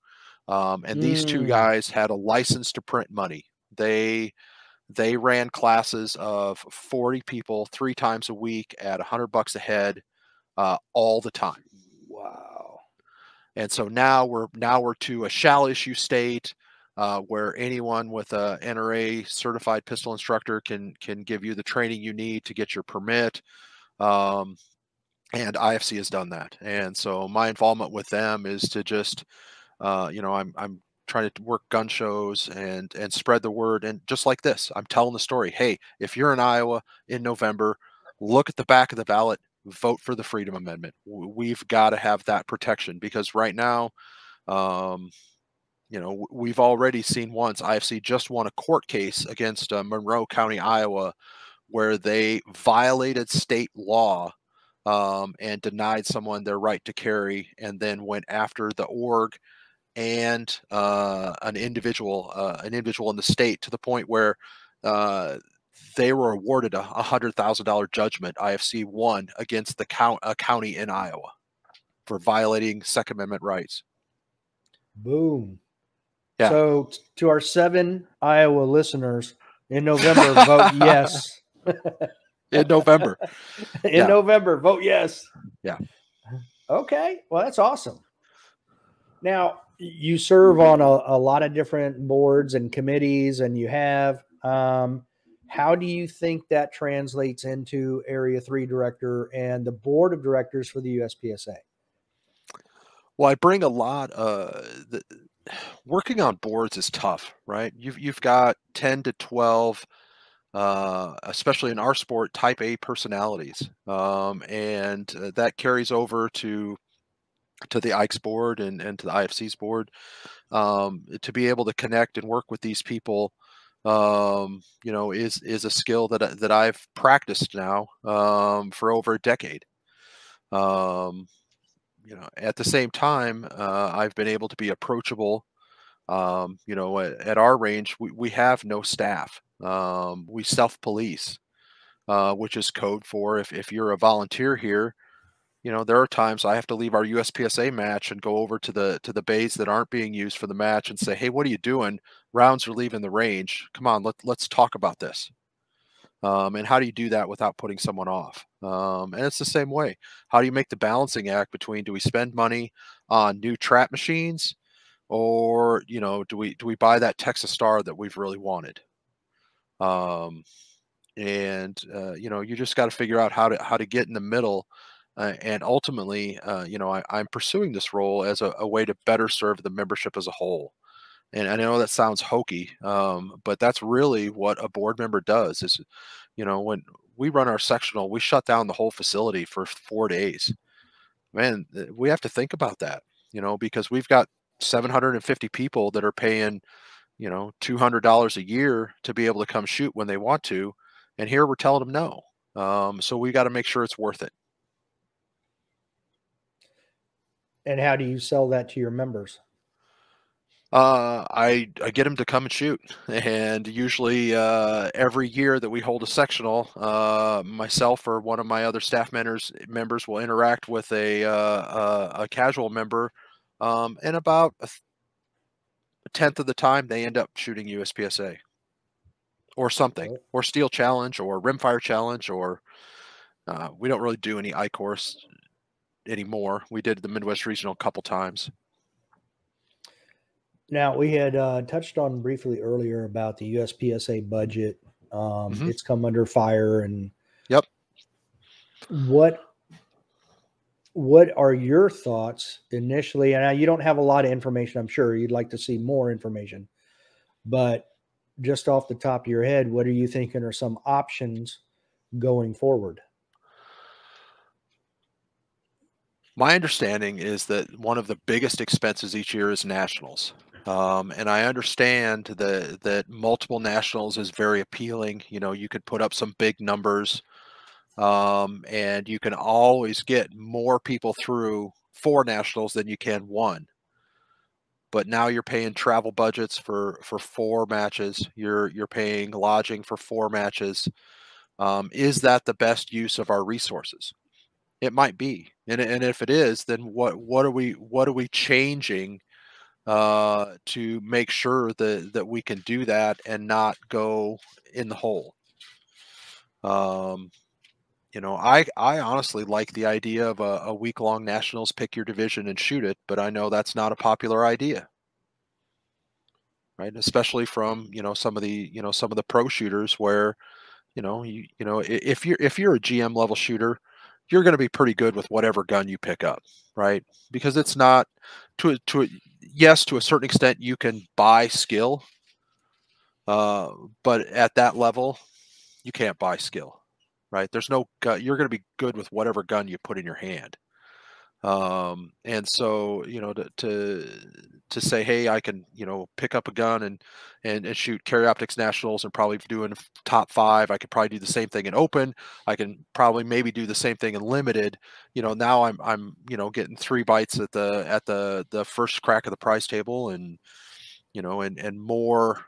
And these 2 guys had a license to print money. They ran classes of 40 people 3 times a week at $100 a head, all the time. Wow. And so now we're to a shall issue state, where anyone with a NRA certified pistol instructor can give you the training you need to get your permit. And IFC has done that. And so my involvement with them is to just, I'm trying to work gun shows and spread the word. And just like this, I'm telling the story. Hey, if you're in Iowa in November, look at the back of the ballot, vote for the Freedom Amendment. We've got to have that protection, because right now, we've already seen once IFC just won a court case against Monroe County, Iowa, where they violated state law and denied someone their right to carry, and then went after the org and an individual in the state, to the point where they were awarded a $100,000 judgment. IFC won against the county in Iowa for violating Second Amendment rights. Boom. Yeah. So to our 7 Iowa listeners, in November, vote yes. In November. In November, vote yes. Yeah. Okay. Well, that's awesome. Now, you serve on a lot of different boards and committees, and you have, how do you think that translates into Area 3 Director and the Board of Directors for the USPSA? Well, I bring a lot. Working on boards is tough, right? You've got 10 to 12, especially in our sport, type A personalities, and that carries over to to the Ike's board and to the IFC's board, to be able to connect and work with these people, is a skill that I've practiced now for over a decade. At the same time, I've been able to be approachable. At our range, we have no staff. We self-police, which is code for if you're a volunteer here. There are times I have to leave our USPSA match and go over to the bays that aren't being used for the match and say, "Hey, what are you doing? Rounds are leaving the range. Come on, let's talk about this." And how do you do that without putting someone off? And it's the same way. How do you make the balancing act between, do we spend money on new trap machines, or do we buy that Texas Star that we've really wanted? You just got to figure out how to get in the middle. And ultimately, I'm pursuing this role as a way to better serve the membership as a whole. And I know that sounds hokey, but that's really what a board member does. Is when we run our sectional, we shut down the whole facility for 4 days. Man, we have to think about that. Because we've got 750 people that are paying $200 a year to be able to come shoot when they want to, and here we're telling them no. So we got to make sure it's worth it. And how do you sell that to your members? I get them to come and shoot, and usually every year that we hold a sectional, myself or one of my other staff members will interact with a casual member, and about a tenth of the time they end up shooting USPSA or something, or Steel Challenge or Rimfire Challenge, or we don't really do any I-course anymore. We did the Midwest Regional a couple times. Now, we had touched on briefly earlier about the USPSA budget. It's come under fire, and yep. What are your thoughts initially? And you don't have a lot of information, I'm sure. You'd like to see more information. But just off the top of your head, what are you thinking are some options going forward? My understanding is that one of the biggest expenses each year is nationals. And I understand that multiple nationals is very appealing. You could put up some big numbers, and you can always get more people through 4 nationals than you can 1. But now you're paying travel budgets for 4 matches. You're paying lodging for 4 matches. Is that the best use of our resources? It might be, and if it is, then what are we changing to make sure that we can do that and not go in the hole? I honestly like the idea of a week-long nationals, pick your division and shoot it, but I know that's not a popular idea, right? Especially from some of the pro shooters, where if you're a GM level shooter, you're going to be pretty good with whatever gun you pick up, right? Because it's not yes, to a certain extent you can buy skill, but at that level you can't buy skill, right? There's no gun. You're going to be good with whatever gun you put in your hand. And so to say, hey, I can pick up a gun and shoot carry optics nationals and probably do in top 5. I could probably do the same thing in open. I can probably maybe do the same thing in limited. Now I'm getting 3 bites at the first crack of the prize table, and and more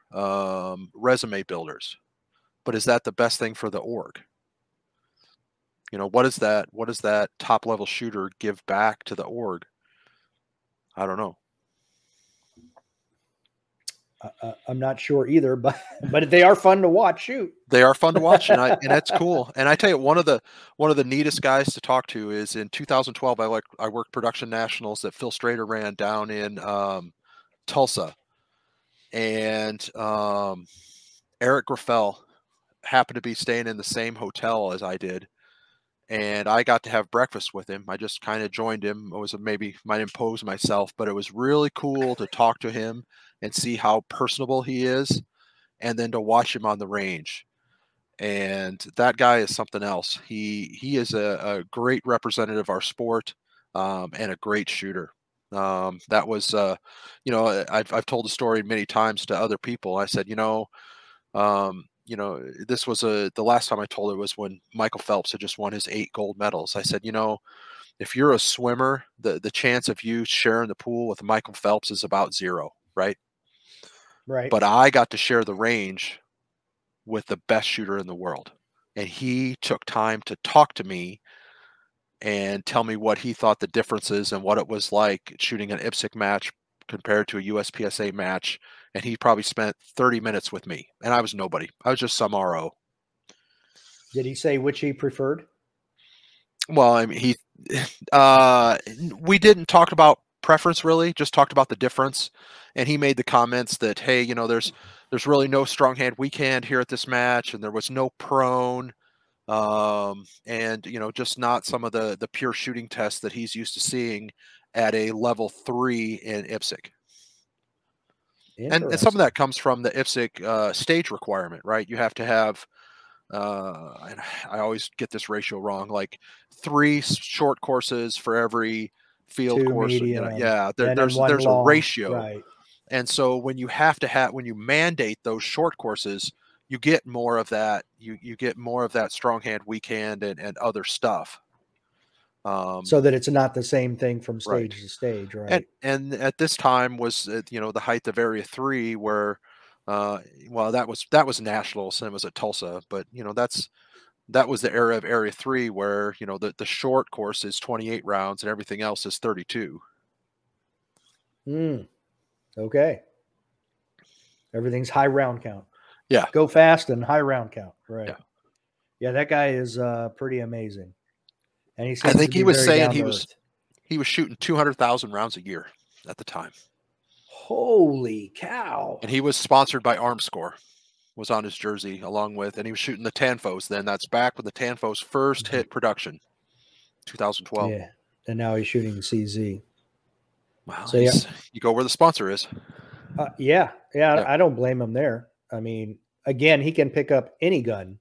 resume builders. But is that the best thing for the org? What does that top level shooter give back to the org? I don't know. I'm not sure either, but they are fun to watch shoot. They are fun to watch, and that's cool. And I tell you, one of the neatest guys to talk to is in 2012. I worked production nationals that Phil Strader ran down in Tulsa, and Eric Graffel happened to be staying in the same hotel as I did. And I got to have breakfast with him. I just kind of joined him. I maybe might impose myself, but it was really cool to talk to him and see how personable he is, and then to watch him on the range. And that guy is something else. He is a great representative of our sport. and a great shooter. That was, you know, I've told the story many times to other people. I said, you know, this was the last time I told it was when Michael Phelps had just won his 8 gold medals. I said, if you're a swimmer, the chance of you sharing the pool with Michael Phelps is about 0, right? Right. But I got to share the range with the best shooter in the world. And he took time to talk to me and tell me what he thought the differences and what it was like shooting an IPSC match compared to a USPSA match. And he probably spent 30 minutes with me. And I was nobody. I was just some RO. Did he say which he preferred? Well, I mean, we didn't talk about preference really, just talked about the difference. And he made the comments that, hey, there's really no strong hand weak hand here at this match, and there was no prone, and just not some of the pure shooting tests that he's used to seeing at a level 3 in IPSC. And some of that comes from the IPSC stage requirement, right? You have to have, and I always get this ratio wrong, like 3 short courses for every field 2 course. medium, There's one a long, ratio, right? and so when you mandate those short courses, you get more of that. You get more of that strong hand, weak hand, and other stuff. So that it's not the same thing from Right. stage to stage, right? And at this time was the height of Area 3, where well, that was nationals, and it was at Tulsa, but that was the era of Area 3 where the short course is 28 rounds and everything else is 32. Okay. Everything's high round count. Yeah. Go fast and high round count. Right. Yeah. Yeah, that guy is pretty amazing. And he I seems think to be he was very saying down to earth. he was shooting 200,000 rounds a year at the time. Holy cow. And he was sponsored by Armscore, was on his jersey along with, and he was shooting the Tanfos then. That's back when the Tanfos first hit production, 2012. Yeah. And now he's shooting the CZ. Wow. So yeah. You go where the sponsor is. Yeah. I don't blame him there. I mean, again, he can pick up any gun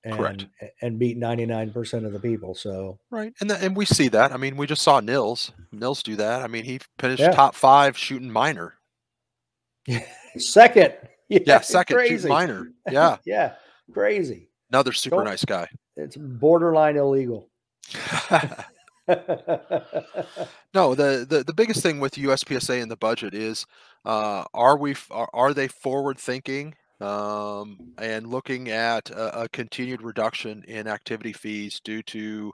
Correct. and beat 99% of the people. So right, and we see that. I mean, we just saw Nils do that. I mean, he finished Yeah. top 5 shooting minor. Second. Yeah, second crazy. shooting minor. Yeah. Yeah, crazy. Another super nice guy. It's borderline illegal. No, the biggest thing with USPSA and the budget is, are they forward thinking, and looking at a continued reduction in activity fees due to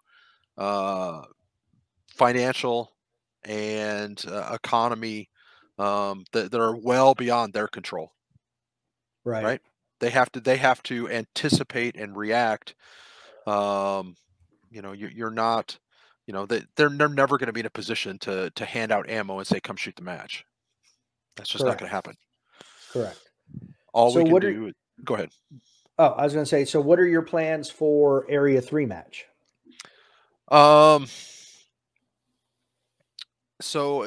financial and economy, that are well beyond their control. Right? They have to anticipate and react. You're not, they're never going to be in a position to hand out ammo and say, come shoot the match. That's just not going to happen. Correct. All we can do. Go ahead. Oh, I was going to say, so what are your plans for Area 3 match? So,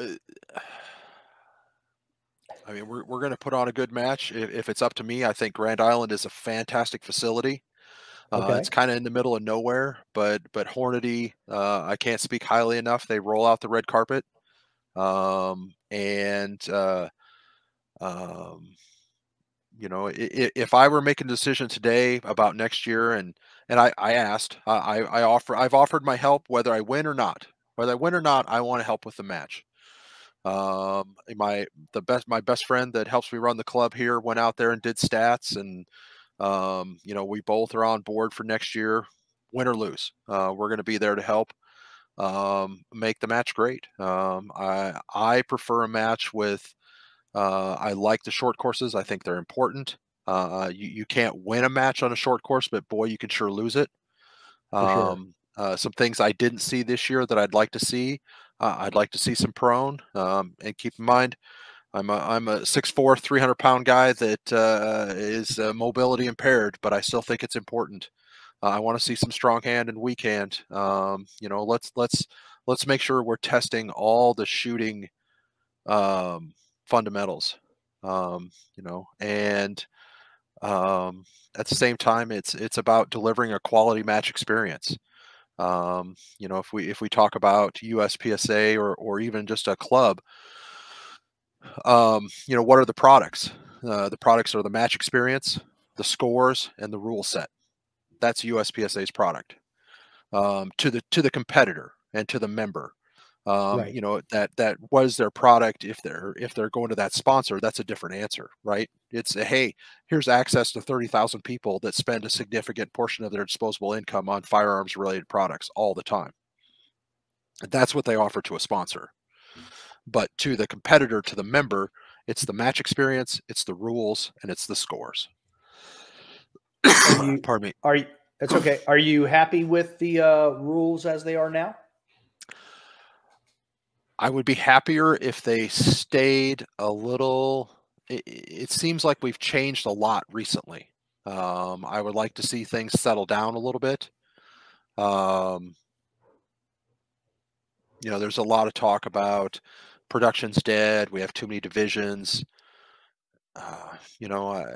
I mean, we're going to put on a good match. If it's up to me, I think Grand Island is a fantastic facility. It's kind of in the middle of nowhere, but Hornady, I can't speak highly enough. They roll out the red carpet, if I were making a decision today about next year, and I asked, I've offered my help whether I win or not. Whether I win or not, I want to help with the match. My best friend that helps me run the club here went out there and did stats, and we both are on board for next year, win or lose. We're going to be there to help make the match great. I prefer a match with. I like the short courses. I think they're important. You can't win a match on a short course, but boy, you can sure lose it. Some things I didn't see this year that I'd like to see. I'd like to see some prone. And keep in mind, I'm a 6'4", 300-pound guy that is mobility impaired, but I still think it's important. I want to see some strong hand and weak hand. Let's make sure we're testing all the shooting fundamentals. And at the same time, it's about delivering a quality match experience. You know, if we talk about USPSA or even just a club, you know, what are the products? The products are the match experience, the scores, and the rule set. That's USPSA's product, to the competitor and to the member. Right. You know, that was their product. If they're going to that sponsor, that's a different answer, right? It's a, hey, here's access to 30,000 people that spend a significant portion of their disposable income on firearms related products all the time. That's what they offer to a sponsor. But to the competitor, to the member, it's the match experience, it's the rules, and it's the scores. And you Pardon me. are that's okay. Are you happy with the rules as they are now? I would be happier if they stayed a little. It seems like we've changed a lot recently. I would like to see things settle down a little bit. Um, you know, there's a lot of talk about production's dead. We have too many divisions. You know,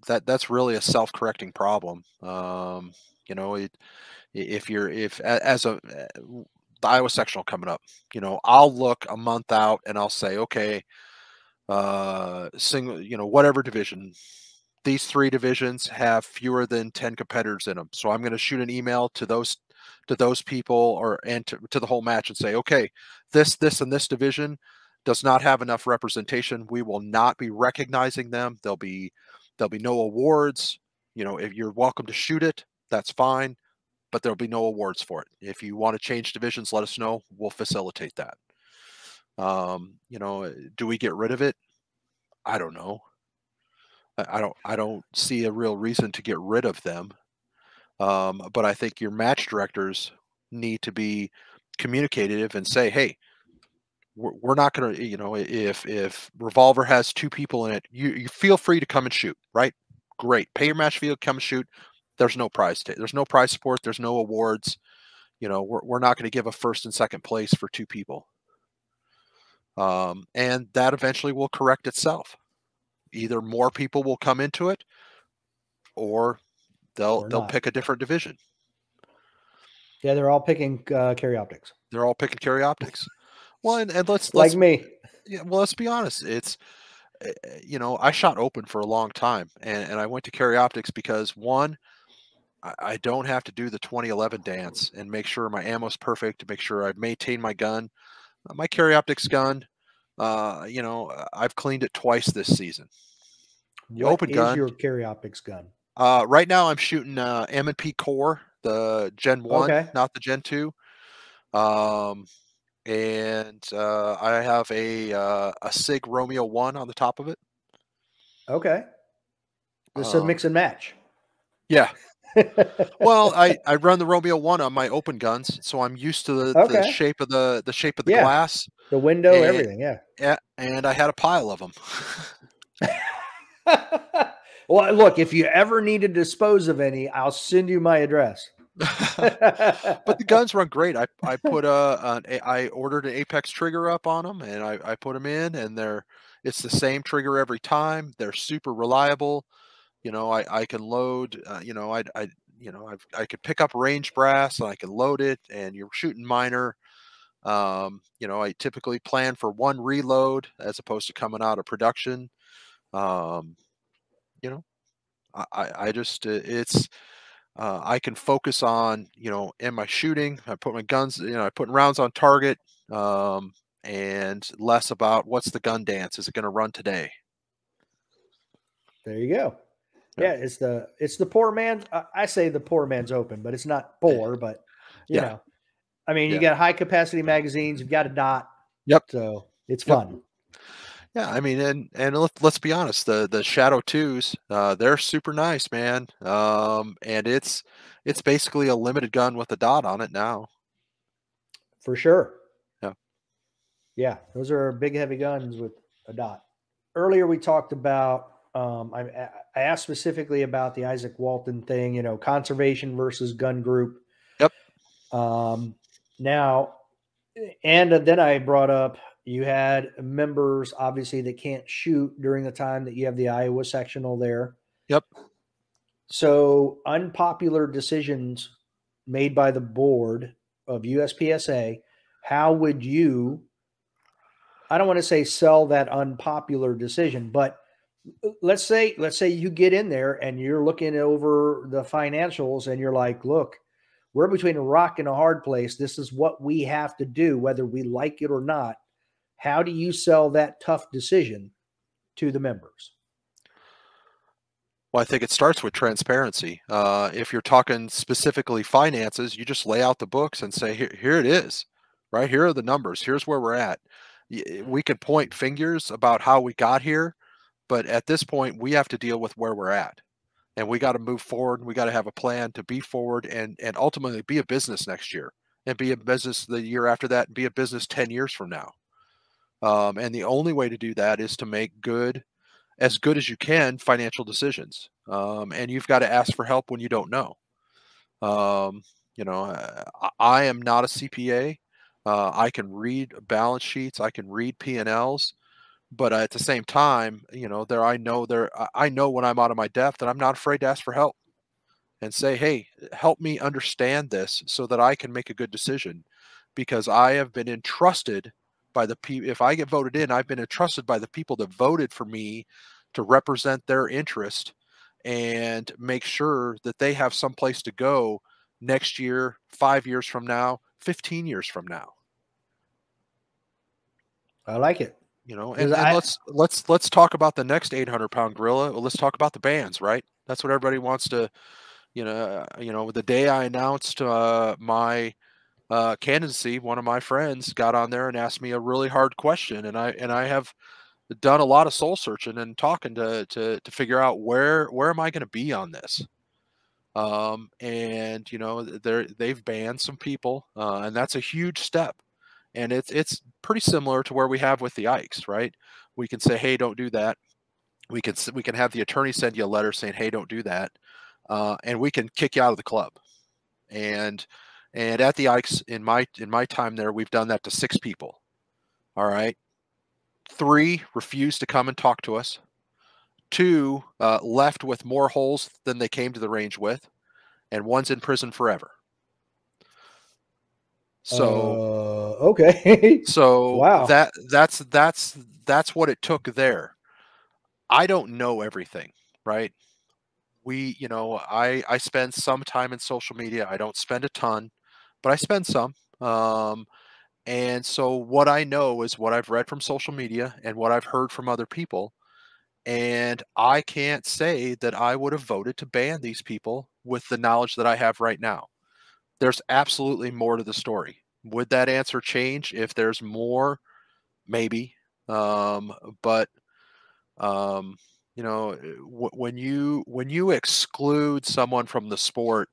that's really a self-correcting problem. You know, as a the Iowa sectional coming up, you know, I'll look a month out and I'll say, okay, single, you know, whatever division, these 3 divisions have fewer than 10 competitors in them. So I'm going to shoot an email to those people and to the whole match and say, okay, this and this division does not have enough representation. We will not be recognizing them. There'll be no awards. You know, if you're welcome to shoot it, that's fine, but there'll be no awards for it. If you want to change divisions, let us know. We'll facilitate that. You know, do we get rid of it? I don't know. I don't see a real reason to get rid of them. But I think your match directors need to be communicative and say, hey, we're not going to, you know, if Revolver has 2 people in it, you feel free to come and shoot, right? Great. Pay your match fee, come and shoot. There's no prize. There's no prize support. There's no awards. You know, we're not going to give a first and second place for 2 people. And that eventually will correct itself. Either more people will come into it, or they'll not? pick a different division. Yeah, they're all picking carry optics. They're all picking carry optics. Well, and let's like me. Yeah, well, let's be honest. It's you know, I shot open for a long time, and I went to carry optics because one, I don't have to do the 2011 dance and make sure my ammo's perfect, to make sure I've maintained my gun. My carry optics gun, you know, I've cleaned it twice this season. The What open is gun. your carry optics gun? Right now I'm shooting M&P Core, the Gen 1, Okay. not the Gen 2. And I have a SIG Romeo 1 on the top of it. Okay. This is a mix and match. Yeah. Well, I run the Romeo 1 on my open guns, so I'm used to the shape of the glass, the window, everything. Yeah, and I had a pile of them. Well, look, if you ever need to dispose of any, I'll send you my address. But the guns run great. I put I ordered an Apex trigger up on them, and I put them in, and it's the same trigger every time. They're super reliable. You know, I can load. You know, I could pick up range brass and I can load it, and you're shooting minor. You know, I typically plan for 1 reload as opposed to coming out of production. You know, I just it's I can focus on, you know, am I shooting? I put my guns, you know, I put rounds on target, and less about what's the gun dance. Is it going to run today? There you go. Yeah, it's the poor man. I say the poor man's open, but it's not poor. But you know, I mean, you got high capacity magazines. You've got a dot. Yep. So it's fun. Yeah, I mean, and let's be honest, the Shadow 2s, they're super nice, man. And it's basically a limited gun with a dot on it now. For sure. Yeah. Yeah, those are big, heavy guns with a dot. Earlier, we talked about. I asked specifically about the Isaac Walton thing. You know, conservation versus gun group. Yep. Now, and then I brought up you had members obviously that can't shoot during the time that you have the Iowa sectional there. Yep. So unpopular decisions made by the board of USPSA, how would you, I don't want to say sell that unpopular decision, but let's say you get in there and you're looking over the financials and you're like, look, we're between a rock and a hard place. This is what we have to do, whether we like it or not. How do you sell that tough decision to the members? Well, I think it starts with transparency. If you're talking specifically finances, you just lay out the books and say, here it is, right? Here are the numbers. Here's where we're at. We could point fingers about how we got here, but at this point, we have to deal with where we're at. And we got to move forward. We got to have a plan to be forward and ultimately be a business next year and be a business the year after that and be a business 10 years from now. And the only way to do that is to make as good as you can financial decisions. And you've got to ask for help when you don't know. I am not a CPA. I can read balance sheets. I can read P&Ls. But at the same time, I know when I'm out of my depth, and I'm not afraid to ask for help and say, hey, help me understand this so that I can make a good decision, because I have been entrusted by the people. If I get voted in, I've been entrusted by the people that voted for me to represent their interest and make sure that they have some place to go next year, 5 years from now, 15 years from now. I like it. And let's talk about the next 800-pound gorilla. Well, let's talk about the bands, right? That's what everybody wants to, the day I announced my candidacy, one of my friends got on there and asked me a really hard question, and I have done a lot of soul searching and talking to figure out where am I going to be on this. And they've banned some people, and that's a huge step. And it's pretty similar to where we have with the Ikes, right? We can say, hey, don't do that. We can have the attorney send you a letter saying, hey, don't do that. And we can kick you out of the club. And at the Ikes, in my time there, we've done that to 6 people. All right. 3 refused to come and talk to us. 2 left with more holes than they came to the range with, and 1's in prison forever. So okay. So wow. that's what it took there. I don't know everything, right? I spend some time in social media. I don't spend a ton, but I spend some. And so what I know is what I've read from social media and what I've heard from other people. And I can't say that I would have voted to ban these people with the knowledge that I have right now. There's absolutely more to the story. Would that answer change if there's more? Maybe. But when you exclude someone from the sport,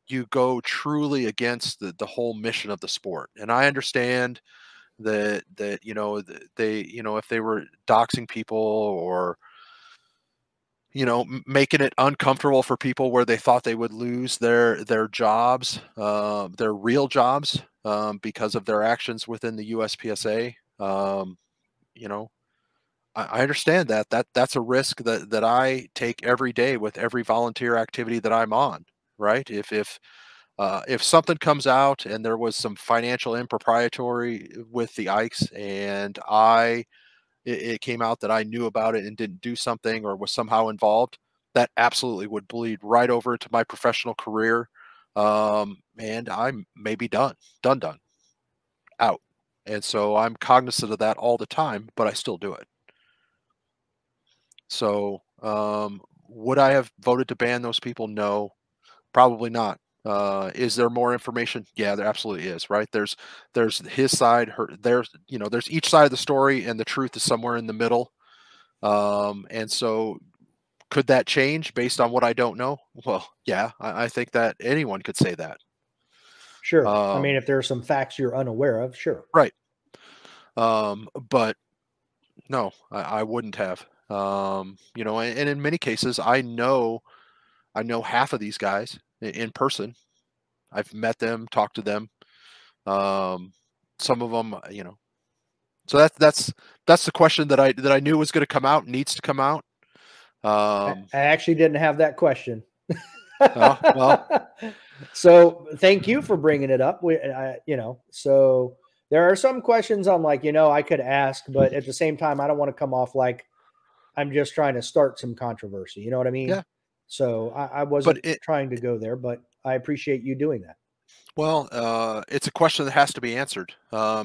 you go truly against the whole mission of the sport. And I understand that if they were doxing people or making it uncomfortable for people where they thought they would lose their jobs, their real jobs, because of their actions within the USPSA. I understand that's a risk that I take every day with every volunteer activity that I'm on, right? If something comes out and there was some financial impropriety with the Ikes and it came out that I knew about it and didn't do something or was somehow involved, that absolutely would bleed right over into my professional career. And I'm maybe done, out. And so I'm cognizant of that all the time, but I still do it. So, would I have voted to ban those people? No, probably not. Is there more information? Yeah, there absolutely is, right? There's his side, there's each side of the story, and the truth is somewhere in the middle. And so could that change based on what I don't know? Well, yeah, I think that anyone could say that. Sure. I mean, if there are some facts you're unaware of, sure. Right. But no, I wouldn't have. And in many cases, I know half of these guys in person. I've met them, talked to them. Some of them, So that's the question that I knew was going to come out, needs to come out. I actually didn't have that question. Well, So thank you for bringing it up. So there are some questions I'm like, I could ask, but at the same time, I don't want to come off like I'm just trying to start some controversy. You know what I mean? Yeah, So I but wasn't trying to go there, but I appreciate you doing that. well, it's a question that has to be answered,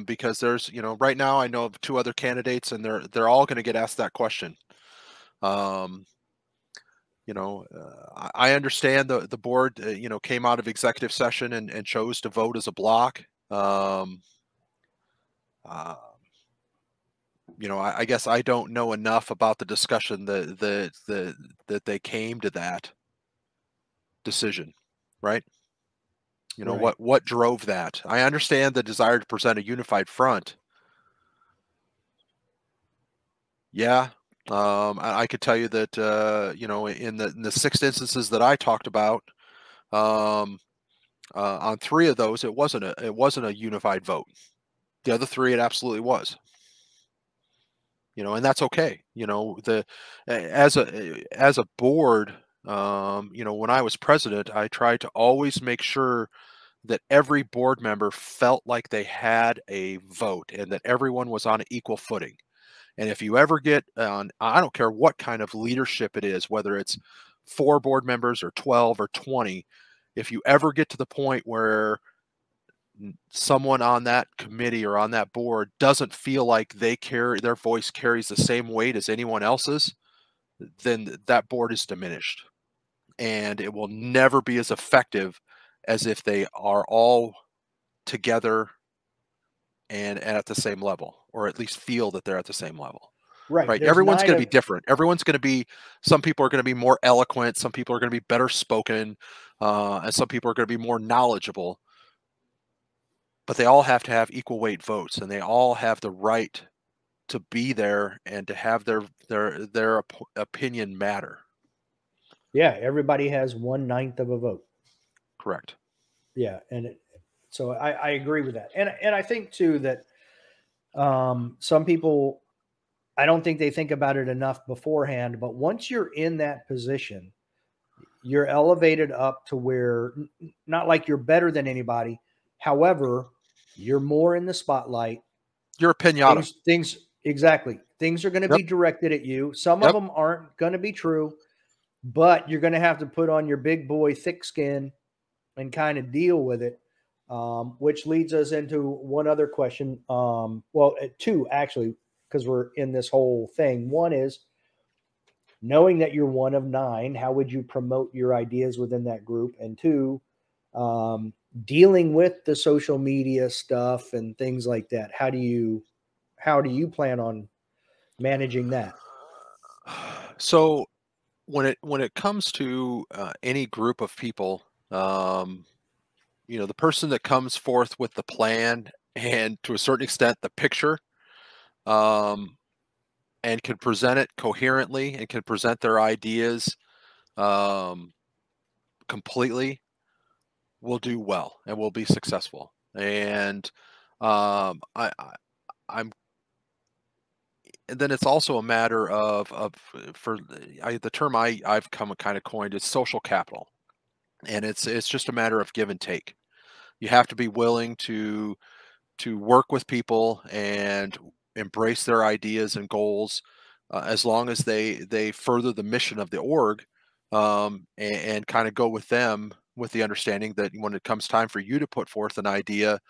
because there's, right now I know of two other candidates, and they're all going to get asked that question. Um, I understand the board, came out of executive session and chose to vote as a block. Uh, I guess I don't know enough about the discussion that they came to that decision, right? Right. What drove that? I understand the desire to present a unified front. Yeah. I could tell you that, in the six instances that I talked about, um, on three of those, it wasn't a unified vote. The other three, it absolutely was. And that's okay. As a board, when I was president, I tried to always make sure that every board member felt like they had a vote and that everyone was on an equal footing. And if you ever get on, I don't care what kind of leadership it is, whether it's 4 board members or 12 or 20, if you ever get to the point where someone on that committee or on that board doesn't feel like their voice carries the same weight as anyone else's, then that board is diminished. And it will never be as effective as if they are all together and at the same level, or at least feel that they're at the same level. Right. Right. There's Everyone's nine going to be of different. Some people are going to be more eloquent. Some people are going to be better spoken. And some people are going to be more knowledgeable. But they all have to have equal weight votes, and they all have the right to be there and to have their opinion matter. Yeah, everybody has 1/9 of a vote. Correct. Yeah, so I agree with that, and I think too that some people, I don't think they think about it enough beforehand, but once you're in that position, you're elevated up to where not like you're better than anybody. However, you're more in the spotlight. You're a pinata. Things exactly. Things are going to Yep. be directed at you. Some of Yep. them aren't going to be true, but you're going to have to put on your big boy thick skin and kind of deal with it. Which leads us into one other question. Two actually, because we're in this whole thing. One is knowing that you're one of 9. How would you promote your ideas within that group? And two, um, dealing with the social media stuff and things like that. How do you plan on managing that? So when it comes to any group of people, the person that comes forth with the plan and to a certain extent the picture, um, and can present it coherently and can present their ideas um, completely, will do well and will be successful. And I'm and then it's also a matter of for the term I've come kind of coined is social capital, and it's just a matter of give and take. You have to be willing to work with people and embrace their ideas and goals, as long as they further the mission of the org, and kind of go with them with the understanding that when it comes time for you to put forth an idea,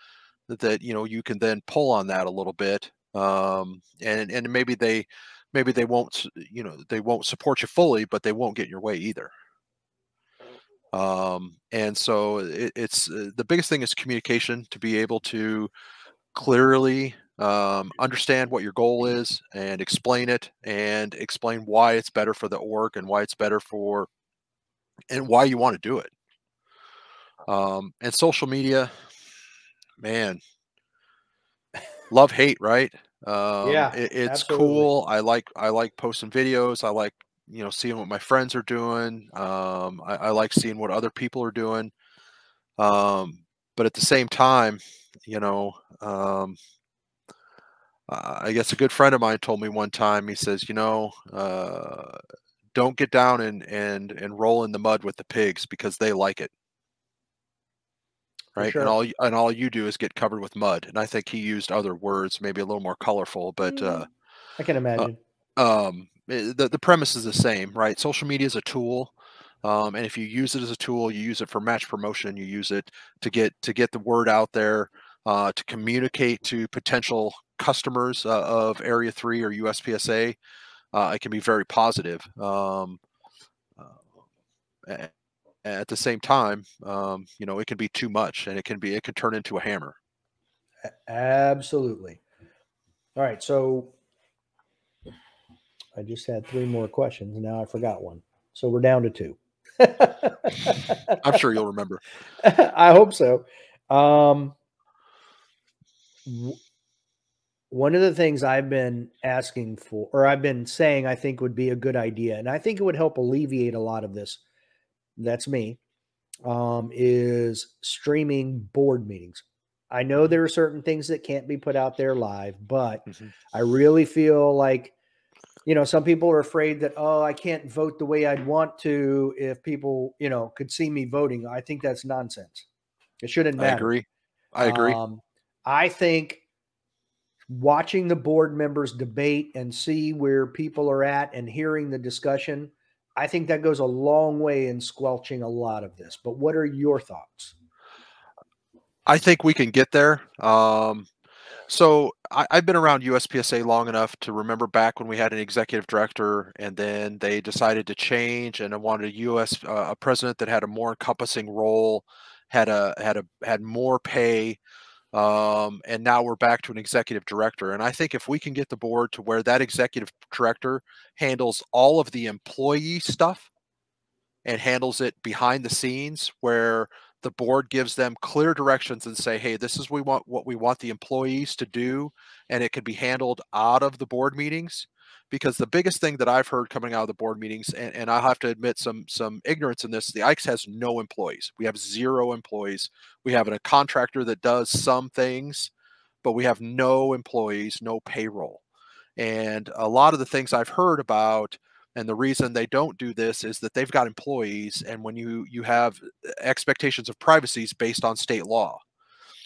that you can then pull on that a little bit, and maybe they won't support you fully, but they won't get in your way either. And so it's the biggest thing is communication, to be able to clearly understand what your goal is and explain why it's better for the org and why it's better for and why you want to do it. And social media, man, love hate, right? Yeah, It's absolutely. cool. I like posting videos. I like seeing what my friends are doing. I like seeing what other people are doing. But at the same time, you know, um, I guess a good friend of mine told me one time. He says, don't get down and roll in the mud with the pigs because they like it. For right? sure. And all you do is get covered with mud. And I think he used other words, maybe a little more colorful, but I can uh, imagine. the premise is the same, right? Social media is a tool, and if you use it as a tool, you use it for match promotion, you use it to get the word out there, to communicate to potential customers of Area 3 or USPSA. It can be very positive. Uh, at the same time, it can be too much, and it can turn into a hammer. Absolutely. All right. So I just had three more questions. Now I forgot one. So we're down to two. I'm sure you'll remember. I hope so. Um, One of the things I've been asking for, or I've been saying I think would be a good idea, and I think it would help alleviate a lot of this, that's me, is streaming board meetings. I know Mhm, there are certain things that can't be put out there live, but mhm. I really feel like, some people are afraid that, oh, I can't vote the way I'd want to if people, could see me voting. I think that's nonsense. It shouldn't I matter. agree. I agree. Um, I think watching the board members debate and see where people are at and hearing the discussion, I think that goes a long way in squelching a lot of this. But what are your thoughts? I think we can get there. I've been around USPSA long enough to remember back when we had an executive director, and then they decided to change, and I wanted a president that had a more encompassing role, had more pay, and now we're back to an executive director. And I think if we can get the board to where that executive director handles all of the employee stuff and handles it behind the scenes, where the board gives them clear directions and say, hey, this is what we want the employees to do, and it can be handled out of the board meetings. Because the biggest thing that I've heard coming out of the board meetings, and I have to admit some ignorance in this, the IKES has no employees. We have 0 employees. We have a contractor that does some things, but we have no employees, no payroll. And a lot of the things I've heard about, and the reason they don't do this, is that they've got employees, and when you have expectations of privacy based on state law.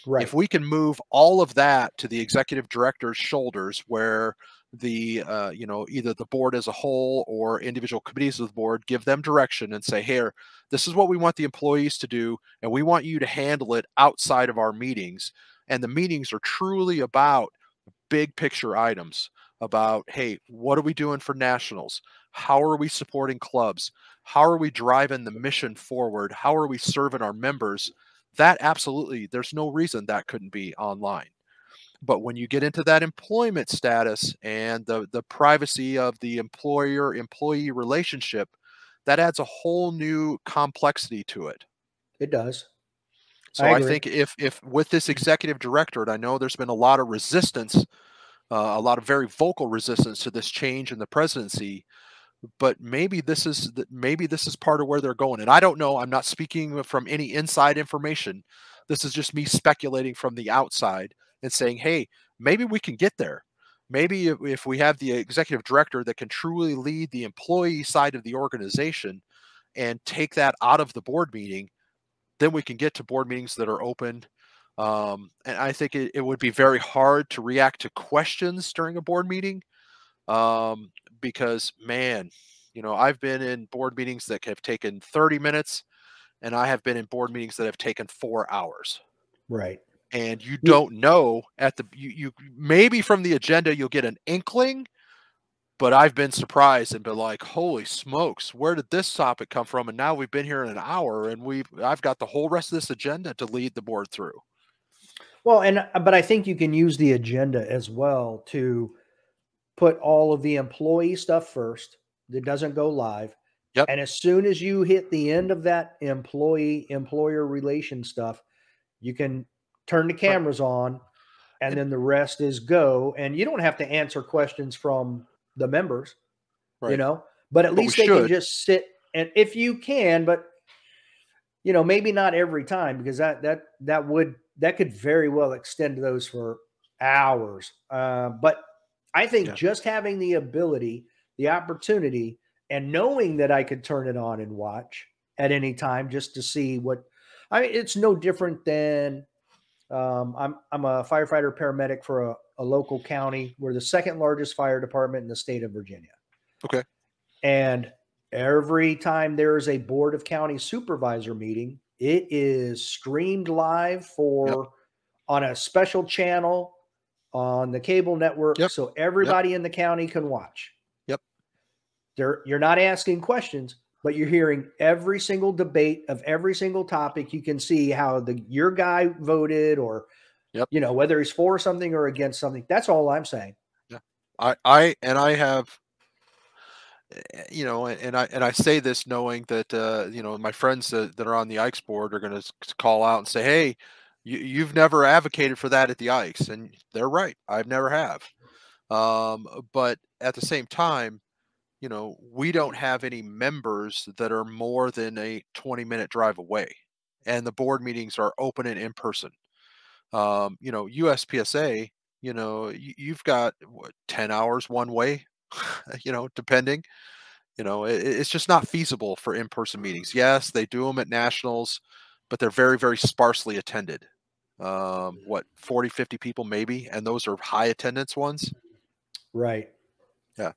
If Right. we can move all of that to the executive director's shoulders, where either the board as a whole or individual committees of the board give them direction and say, here, this is what we want the employees to do, and we want you to handle it outside of our meetings. And the meetings are truly about big picture items, about, hey, what are we doing for nationals? How are we supporting clubs? How are we driving the mission forward? How are we serving our members? That absolutely, there's no reason that couldn't be online. But when you get into that employment status and the privacy of the employer employee relationship, that adds a whole new complexity to it. It does. I So I agree. think if with this executive directorate, I know there's been a lot of resistance, a lot of very vocal resistance to this change in the presidency. But maybe this is part of where they're going. And I don't know. I'm not speaking from any inside information. This is just me speculating from the outside and saying, hey, maybe we can get there. Maybe if we have the executive director that can truly lead the employee side of the organization and take that out of the board meeting, then we can get to board meetings that are open. And I think it would be very hard to react to questions during a board meeting, um, because, man, I've been in board meetings that have taken 30 minutes, and I have been in board meetings that have taken 4 hours. Right. And you Ye- don't know you maybe from the agenda you'll get an inkling, but I've been surprised and been like, holy smokes, where did this topic come from? And now we've been here in an hour, and I've got the whole rest of this agenda to lead the board through. Well, but I think you can use the agenda as well to put all of the employee stuff first that doesn't go live. Yep. And as soon as you hit the end of that employee employer relation stuff, you can turn the Right. cameras on, and And then the rest is go. And you don't have to answer questions from the members, right. but at But we least they can should. just sit, and if you can, but maybe not every time, because that could very well extend those for hours. But I think Yeah. just having the ability, the opportunity, and knowing that I could turn it on and watch at any time just to see what I mean, it's no different than I'm a firefighter paramedic for a local county. We're the second largest fire department in the state of Virginia. Okay. And every time there is a board of county supervisor meeting, it is streamed live for on a special channel on the cable network, so everybody in the county can watch. Yep. You're not asking questions, but you're hearing every single debate of every single topic. You can see how your guy voted, or you know, whether he's for something or against something. That's all I'm saying. Yeah. I have, you know, and I say this knowing that you know, my friends that are on the Ikes board are going to call out and say, "Hey, you've never advocated for that at the Ikes," and they're right. I've never have. But at the same time, you know, we don't have any members that are more than a 20-minute drive away, and the board meetings are open and in person. You know, USPSA, you know, you've got what, 10 hours one way, you know, depending. You know, it's just not feasible for in-person meetings. Yes, they do them at nationals, but they're very, very sparsely attended. What, 40, 50 people maybe, and those are high attendance ones. Right. Yeah.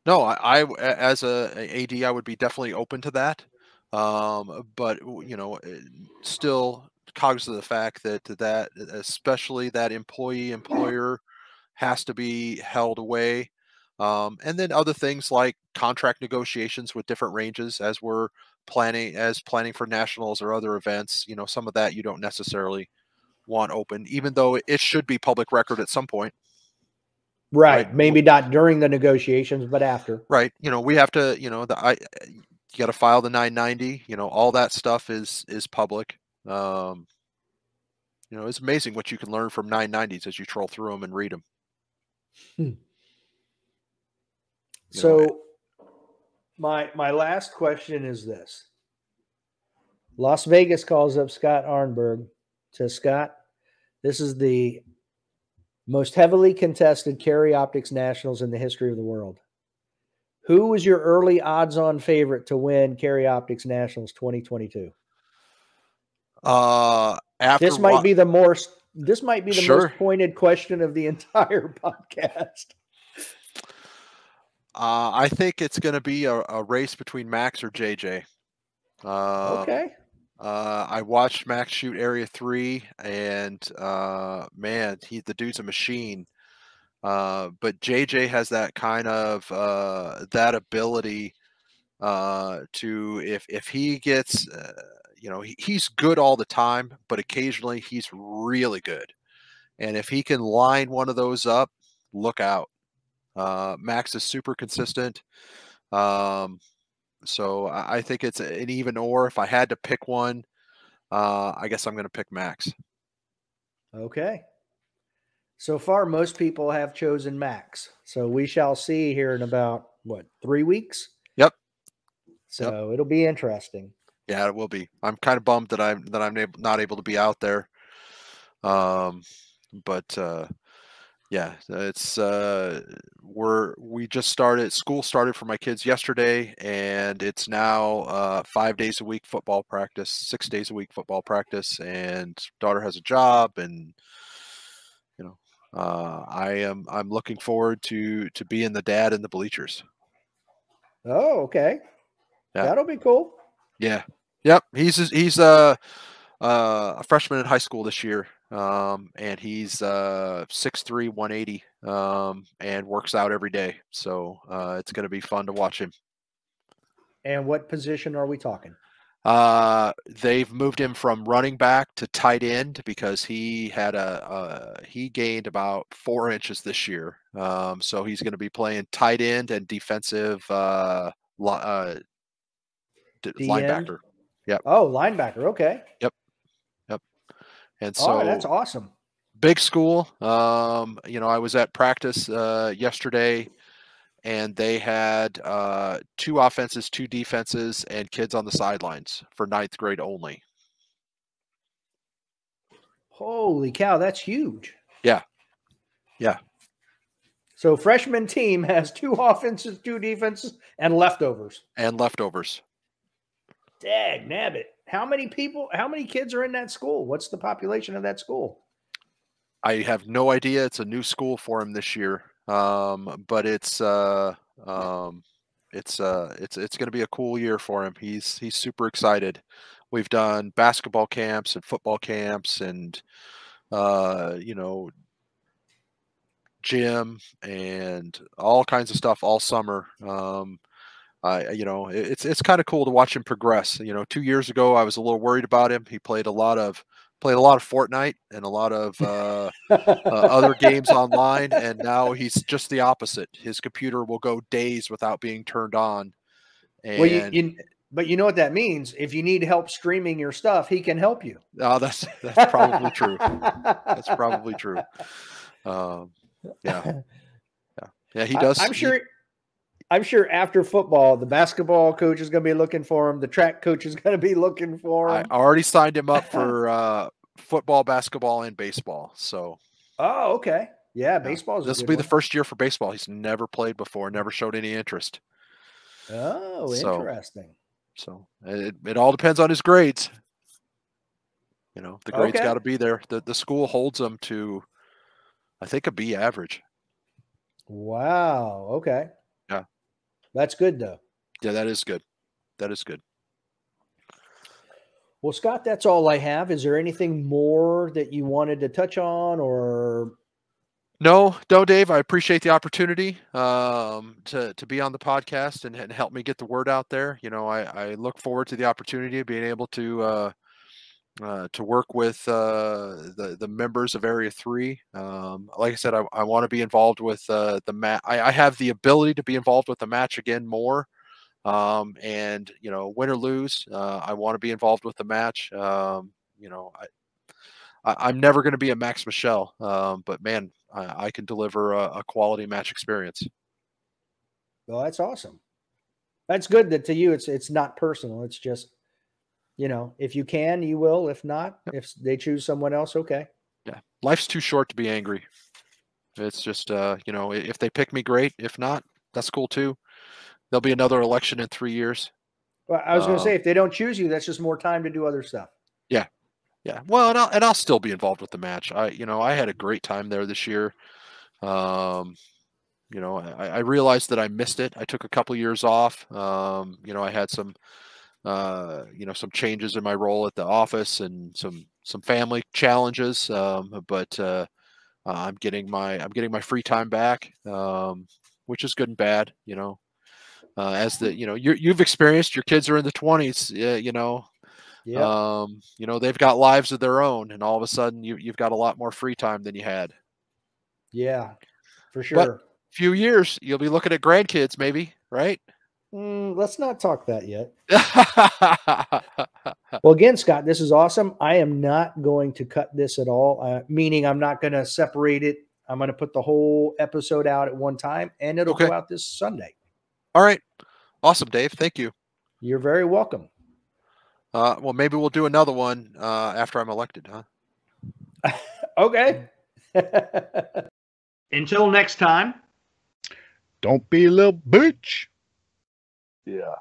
No, I as a AD, I would be definitely open to that. But you know, still cognizant of the fact that especially that employer has to be held away. And then other things like contract negotiations with different ranges as we're planning for nationals or other events. You know, some of that you don't necessarily want open, even though it should be public record at some point. Right. Maybe not during the negotiations, but after. Right. You know, we have to, you know, you got to file the 990, you know, all that stuff is public. You know, it's amazing what you can learn from 990s as you troll through them and read them. So my last question is this. Las Vegas calls up Scott Arnburg. Says, Scott, this is the most heavily contested Carry Optics Nationals in the history of the world. Who was your early odds-on favorite to win Carry Optics Nationals 2022? This might be the most pointed question of the entire podcast. I think it's going to be a race between Max or JJ. Okay. I watched Max shoot Area 3, and man, the dude's a machine. But JJ has that kind of that ability to if he gets you know, he's good all the time, but occasionally he's really good. And if he can line one of those up, look out. Max is super consistent. So I think it's an even or. If I had to pick one, I guess I'm going to pick Max. Okay. So far, most people have chosen Max. So we shall see here in about, 3 weeks? Yep. So it'll be interesting. Yeah, it will be. I'm kind of bummed that I'm not able to be out there. But yeah, it's we just started. School started for my kids yesterday, and it's now 5 days a week football practice, 6 days a week football practice, and daughter has a job, and you know, I'm looking forward to being the dad in the bleachers. Oh, okay. Yeah. That'll be cool. Yeah. Yep. He's a freshman in high school this year. And he's 6'3", 180, and works out every day. So it's going to be fun to watch him. And what position are we talking? They've moved him from running back to tight end because he had he gained about 4 inches this year. So he's going to be playing tight end and defensive linebacker. Yep. Oh, linebacker. Okay. Yep. And so that's awesome. Big school. You know, I was at practice yesterday, and they had 2 offenses, 2 defenses, and kids on the sidelines for 9th grade only. Holy cow, that's huge. Yeah. Yeah. So freshman team has 2 offenses, 2 defenses, and leftovers. Dag nabbit. How many kids are in that school? What's the population of that school? I have no idea. It's a new school for him this year. But it's going to be a cool year for him. He's super excited. We've done basketball camps and football camps and gym and all kinds of stuff all summer. It's kind of cool to watch him progress. 2 years ago, I was a little worried about him. He played a lot of Fortnite and a lot of other games online, and now he's just the opposite. His computer will go days without being turned on. And well, but you know what that means? If you need help streaming your stuff, he can help you. Oh, that's probably true. That's probably true. Yeah. He does. I'm sure after football, the basketball coach is going to be looking for him. The track coach is going to be looking for him. I already signed him up for football, basketball, and baseball. So. Oh, okay. Yeah, baseball. This will be the first year for baseball. He's never played before. Never showed any interest. Oh, interesting. So it all depends on his grades. The grades got to be there. The school holds them to, I think, a B average. Wow. Okay. Yeah. That's good, though. Yeah, that is good. That is good. Well, Scott, that's all I have. Is there anything more that you wanted to touch on, or? No, Dave. I appreciate the opportunity to be on the podcast and help me get the word out there. I look forward to the opportunity of being able to work with the members of Area 3. Like I said, I want to be involved with the match. I have the ability to be involved with the match again more. And win or lose, I want to be involved with the match. I'm never going to be a Max Michelle, but man, I can deliver a quality match experience. Well, that's awesome. That's good that to you it's not personal. It's just, if you can, you will. If not, if they choose someone else, okay. Yeah, life's too short to be angry. It's just if they pick me, great. If not, that's cool too. There'll be another election in 3 years. Well, I was going to say, if they don't choose you, that's just more time to do other stuff. Yeah. Yeah. Well, and I'll still be involved with the match. I had a great time there this year. I realized that I missed it. I took a couple years off. I had some changes in my role at the office and some family challenges. But I'm getting my free time back, which is good and bad, as you've experienced. Your kids are in the 20s, they've got lives of their own, and all of a sudden you've got a lot more free time than you had. Yeah, for sure. But a few years you'll be looking at grandkids, maybe, right? Let's not talk that yet. Well, again, Scott, this is awesome. I am not going to cut this at all, meaning I'm not going to separate it. I'm going to put the whole episode out at one time, and it'll go out this Sunday. All right. Awesome, Dave. Thank you. You're very welcome. Well, maybe we'll do another one after I'm elected, huh? Okay. Until next time. Don't be a little bitch. Yeah.